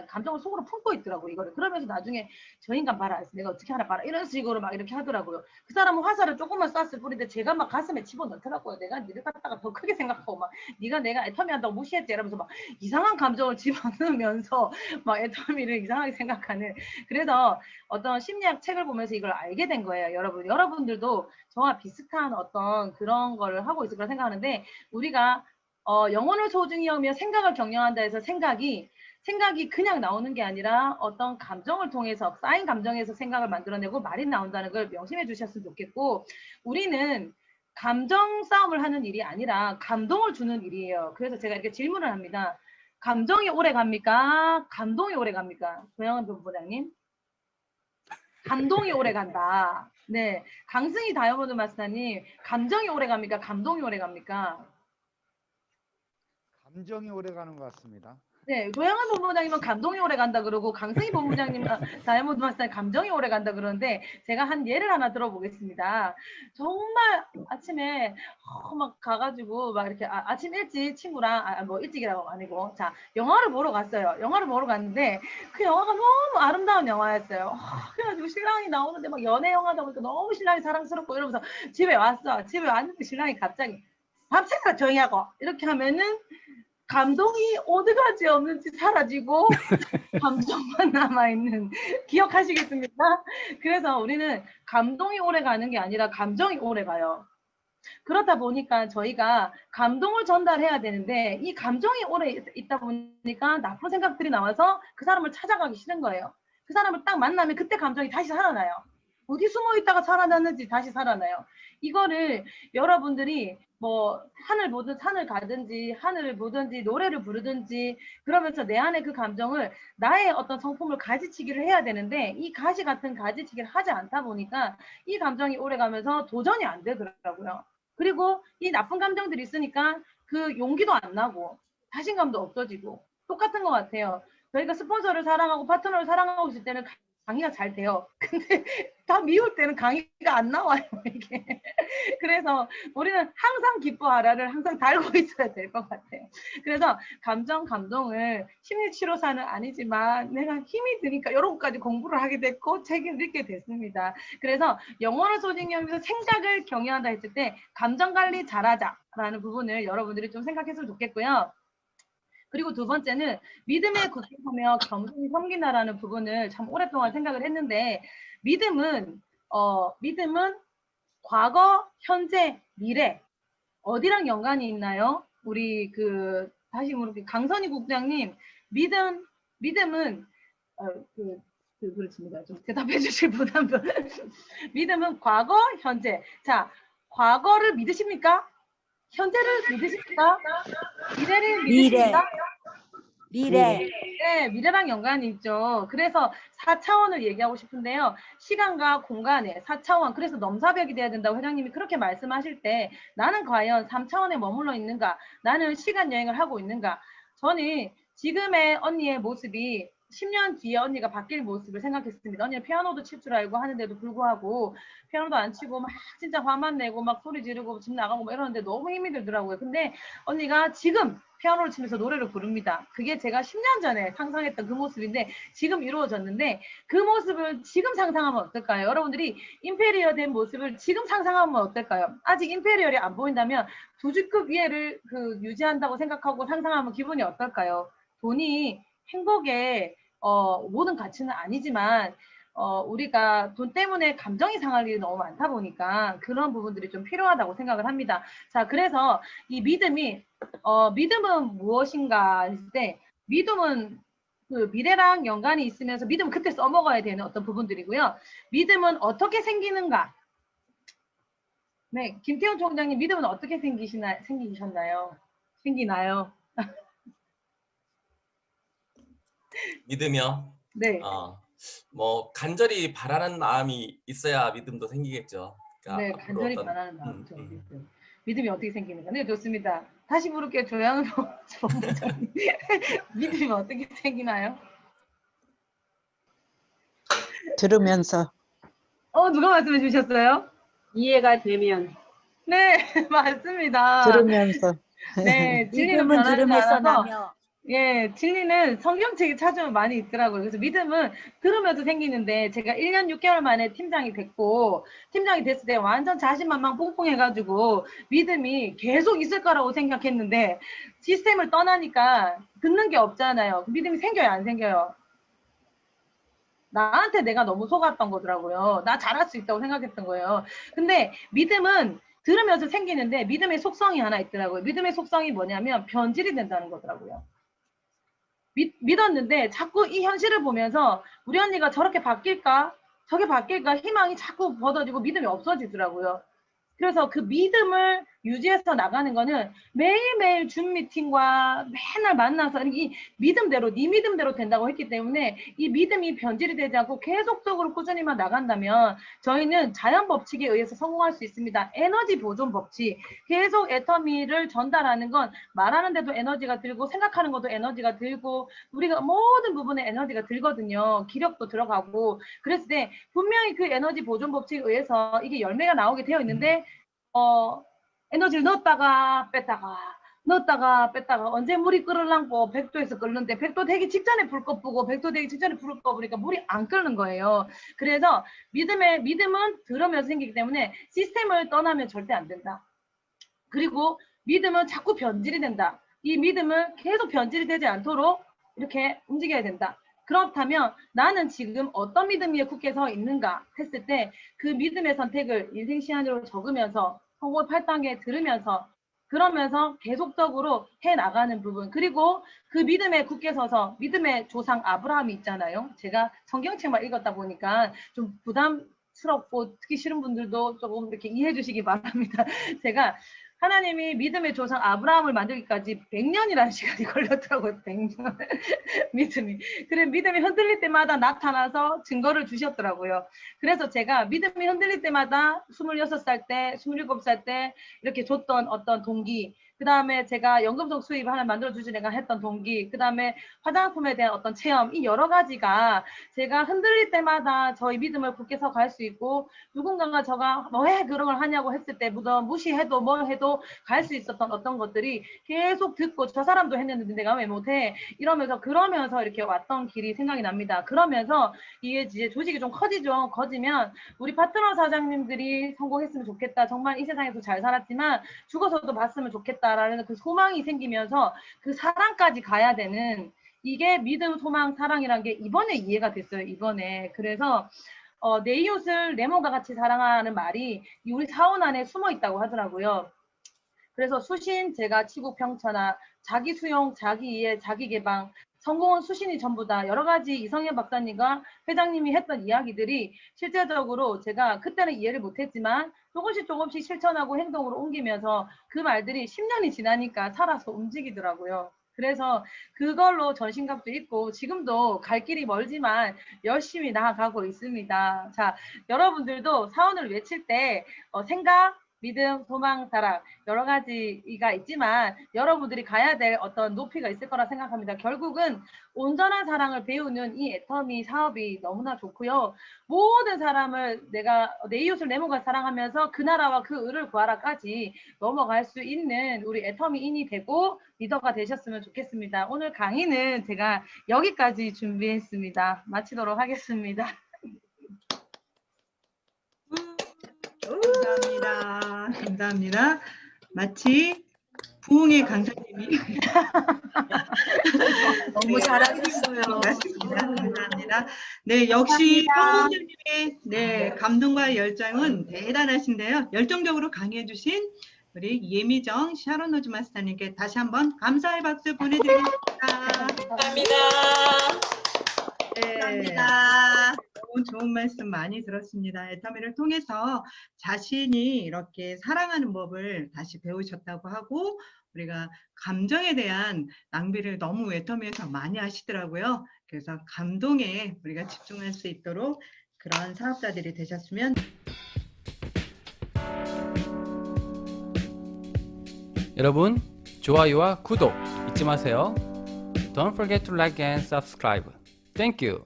감정을 속으로 품고 있더라고요. 이거를. 그러면서 나중에 저 인간 봐라. 내가 어떻게 하나 봐라. 이런 식으로 막 이렇게 하더라고요. 그 사람은 화살을 조금만 쐈을 뿐인데 제가 막 가슴에 집어넣더라고요. 내가 니를 갖다가 더 크게 생각하고 막 네가 내가 애터미 한다고 무시했지 이러면서 막 이상한 감정을 집어넣으면서 막 애터미를 이상하게 생각하는 그래서 어떤 심리학 책을 보면서 이걸 알게 된 거예요. 여러분들도 저와 비슷한 어떤 그런 거를 하고 있을 거라 생각하는데 우리가 영혼을 소중히 여기며 생각을 경영한다 해서 생각이 그냥 나오는 게 아니라 어떤 감정을 통해서 쌓인 감정에서 생각을 만들어내고 말이 나온다는 걸 명심해 주셨으면 좋겠고 우리는 감정 싸움을 하는 일이 아니라 감동을 주는 일이에요. 그래서 제가 이렇게 질문을 합니다. 감정이 오래 갑니까? 감동이 오래 갑니까? 조영은 본부장님. 감동이 오래 간다. 네, 강승희 다이아몬드 마스터님, 감정이 오래 갑니까? 감동이 오래 갑니까? 감정이 오래 가는 것 같습니다. 네, 노영환 본부장님은 감동이 오래 간다 그러고 강승희 본부장님은 다이아몬드 마스터는 감정이 오래 간다 그러는데 제가 한 예를 하나 들어보겠습니다. 정말 아침에 막 가가지고 막 이렇게 아침 일찍 친구랑 뭐 일찍이라고 아니고 자 영화를 보러 갔어요. 영화를 보러 갔는데 그 영화가 너무 아름다운 영화였어요. 그래가지고 신랑이 나오는데 막 연애 영화다 보니까 너무 신랑이 사랑스럽고 이러면서 집에 왔어. 집에 왔는데 신랑이 갑자기 밤새가 조용히 하고 이렇게 하면은 감동이 어디 가지 없는지 사라지고 감정만 남아있는 기억하시겠습니까? 그래서 우리는 감동이 오래 가는 게 아니라 감정이 오래 가요. 그렇다 보니까 저희가 감동을 전달해야 되는데 이 감정이 오래 있다 보니까 나쁜 생각들이 나와서 그 사람을 찾아가기 싫은 거예요. 그 사람을 딱 만나면 그때 감정이 다시 살아나요. 어디 숨어 있다가 살아났는지 다시 살아나요. 이거를 여러분들이 뭐 산을 보든 산을 가든지 하늘을 보든지 노래를 부르든지 그러면서 내 안에 그 감정을 나의 어떤 성품을 가지치기를 해야 되는데 이 가시 같은 가지치기를 하지 않다 보니까 이 감정이 오래가면서 도전이 안 되더라고요. 그리고 이 나쁜 감정들이 있으니까 그 용기도 안 나고 자신감도 없어지고 똑같은 것 같아요. 저희가 스폰서를 사랑하고 파트너를 사랑하고 있을 때는 강의가 잘 돼요. 근데 다 미울 때는 강의가 안 나와요, 이게. 그래서 우리는 항상 기뻐하라를 항상 달고 있어야 될 것 같아요. 그래서 감동을 심리치료사는 아니지만 내가 힘이 드니까 이런 것까지 공부를 하게 됐고 책을 읽게 됐습니다. 그래서 영어를 소진하면서 생각을 경유한다 했을 때 감정관리 잘하자라는 부분을 여러분들이 좀 생각했으면 좋겠고요. 그리고 두 번째는 믿음에 굳건하며 겸손히 섬긴다라는 부분을 참 오랫동안 생각을 했는데 믿음은 과거, 현재, 미래 어디랑 연관이 있나요? 우리 다시 물어볼게요. 강선희 국장님 믿음은 그렇습니다. 좀 대답해 주실 부담도 믿음은 과거, 현재. 자, 과거를 믿으십니까? 현재를 믿으십니까? 미래를 믿으십니까? 미래. 네, 미래랑 연관이 있죠. 그래서 4차원을 얘기하고 싶은데요. 시간과 공간에 4차원, 그래서 넘사벽이 돼야 된다고 회장님이 그렇게 말씀하실 때 나는 과연 3차원에 머물러 있는가? 나는 시간 여행을 하고 있는가? 저는 지금의 언니의 모습이 10년 뒤에 언니가 바뀔 모습을 생각했습니다. 언니는 피아노도 칠 줄 알고 하는데도 불구하고 피아노도 안 치고 막 진짜 화만 내고 막 소리 지르고 집 나가고 막 이러는데 너무 힘이 들더라고요. 근데 언니가 지금 피아노를 치면서 노래를 부릅니다. 그게 제가 10년 전에 상상했던 그 모습인데 지금 이루어졌는데 그 모습을 지금 상상하면 어떨까요? 여러분들이 인페리어 된 모습을 지금 상상하면 어떨까요? 아직 인페리어이 안 보인다면 2주급 위에를 유지한다고 생각하고 상상하면 기분이 어떨까요? 돈이 행복의 모든 가치는 아니지만 우리가 돈 때문에 감정이 상할 일이 너무 많다 보니까 그런 부분들이 좀 필요하다고 생각을 합니다. 자, 그래서 이 믿음은 무엇인가 했을 때 믿음은 미래랑 연관이 있으면서 믿음은 그때 써먹어야 되는 어떤 부분들이고요. 믿음은 어떻게 생기는가? 네, 김태훈 총장님 믿음은 어떻게 생기셨나요? 생기나요? 믿으며 네. 뭐 간절히 바라는 마음이 있어야 믿음도 생기겠죠. 그러니까 네, 간절히 바라는 마음이죠. 믿음이 어떻게 생기는가? 네, 좋습니다. 다시 물을게요. 조양은 본부장님. 믿음이 어떻게 생기나요? 들으면서 누가 말씀해 주셨어요? 이해가 되면 네, 맞습니다. 들으면서 네, 진리는 믿음은 변하지 들음에서 않아서 나며. 예, 진리는 성경책에 찾으면 많이 있더라고요. 그래서 믿음은 들으면서 생기는데 제가 1년 6개월 만에 팀장이 됐고 팀장이 됐을 때 완전 자신만만 뽕뽕해가지고 믿음이 계속 있을 거라고 생각했는데 시스템을 떠나니까 듣는 게 없잖아요. 믿음이 생겨요, 안 생겨요? 나한테 내가 너무 속았던 거더라고요. 나 잘할 수 있다고 생각했던 거예요. 근데 믿음은 들으면서 생기는데 믿음의 속성이 하나 있더라고요. 믿음의 속성이 뭐냐면 변질이 된다는 거더라고요. 믿었는데 자꾸 이 현실을 보면서 우리 언니가 저렇게 바뀔까? 저게 바뀔까? 희망이 자꾸 걷어지고 믿음이 없어지더라고요. 그래서 그 믿음을 유지해서 나가는 거는 매일매일 줌 미팅과 맨날 만나서 이 믿음대로, 네 믿음대로 된다고 했기 때문에 이 믿음이 변질이 되지 않고 계속적으로 꾸준히만 나간다면 저희는 자연 법칙에 의해서 성공할 수 있습니다. 에너지 보존 법칙. 계속 애터미를 전달하는 건 말하는 데도 에너지가 들고 생각하는 것도 에너지가 들고 우리가 모든 부분에 에너지가 들거든요. 기력도 들어가고. 그랬을 때 분명히 그 에너지 보존 법칙에 의해서 이게 열매가 나오게 되어 있는데 에너지를 넣었다가 뺐다가 언제 물이 끓으려고 100도에서 끓는데 100도 되기 직전에 불 꺼보고 100도 되기 직전에 불을 꺼보니까 물이 안 끓는 거예요. 그래서 믿음은 들으면서 생기기 때문에 시스템을 떠나면 절대 안 된다. 그리고 믿음은 자꾸 변질이 된다. 이 믿음은 계속 변질이 되지 않도록 이렇게 움직여야 된다. 그렇다면 나는 지금 어떤 믿음 위에 굳게 서 있는가 했을 때 그 믿음의 선택을 인생 시한으로 적으면서 성공 8단계 들으면서 그러면서 계속적으로 해나가는 부분 그리고 그 믿음에 굳게 서서 믿음의 조상 아브라함이 있잖아요. 제가 성경책만 읽었다 보니까 좀 부담스럽고 듣기 싫은 분들도 조금 이렇게 이해해 주시기 바랍니다. 제가 하나님이 믿음의 조상 아브라함을 만들기까지 100년이라는 시간이 걸렸더라고요. 100년. 믿음이. 그래 믿음이 흔들릴 때마다 나타나서 증거를 주셨더라고요. 그래서 제가 믿음이 흔들릴 때마다 26살 때, 27살 때 이렇게 줬던 어떤 동기, 그 다음에 제가 연금성 수입 하나 만들어주시니까 했던 동기, 그 다음에 화장품에 대한 어떤 체험, 이 여러 가지가 제가 흔들릴 때마다 저희 믿음을 굳게 서 갈 수 있고 누군가가 저가 왜 그런 걸 하냐고 했을 때 무시해도 뭐 해도 갈 수 있었던 어떤 것들이 계속 듣고 저 사람도 했는데 내가 왜 못해? 이러면서 그러면서 이렇게 왔던 길이 생각이 납니다. 그러면서 이게 이제 조직이 좀 커지죠. 커지면 우리 파트너 사장님들이 성공했으면 좋겠다. 정말 이 세상에서 잘 살았지만 죽어서도 봤으면 좋겠다. 라는 그 소망이 생기면서 그 사랑까지 가야 되는 이게 믿음, 소망, 사랑이란 게 이번에 이해가 됐어요. 이번에. 그래서 내 이웃을 내 몸과 같이 사랑하는 말이 우리 사원 안에 숨어 있다고 하더라고요. 그래서 수신, 제가 치국평천하, 자기 수용, 자기 이해, 자기 개방, 성공은 수신이 전부다. 여러 가지 이성현 박사님과 회장님이 했던 이야기들이 실제적으로 제가 그때는 이해를 못했지만 조금씩 실천하고 행동으로 옮기면서 그 말들이 10년이 지나니까 살아서 움직이더라고요. 그래서 그걸로 전신갑도 있고 지금도 갈 길이 멀지만 열심히 나아가고 있습니다. 자, 여러분들도 사원을 외칠 때 생각, 믿음, 소망, 사랑 여러 가지가 있지만 여러분들이 가야 될 어떤 높이가 있을 거라 생각합니다. 결국은 온전한 사랑을 배우는 이 애터미 사업이 너무나 좋고요. 모든 사람을 내가 내 이웃을 내 몸과 사랑하면서 그 나라와 그 의를 구하라까지 넘어갈 수 있는 우리 애터미인이 되고 리더가 되셨으면 좋겠습니다. 오늘 강의는 제가 여기까지 준비했습니다. 마치도록 하겠습니다. 감사합니다. 마치 부흥의 강사님이 너무 잘하셨어요. 감사합니다. 네, 역시 성공자님의 감동과 열정은 대단하신데요. 열정적으로 강의해주신 우리 예미정 샤론 노즈 마스터님께 다시 한번 감사의 박수 보내드리겠습니다. 감사합니다. 네. 너무 좋은 말씀 많이 들었습니다. 애터미를 통해서 자신이 이렇게 사랑하는 법을 다시 배우셨다고 하고 우리가 감정에 대한 낭비를 너무 애터미에서 많이 하시더라고요. 그래서 감동에 우리가 집중할 수 있도록 그런 사업자들이 되셨으면 여러분 좋아요와 구독 잊지 마세요. Don't forget to like and subscribe. Thank you.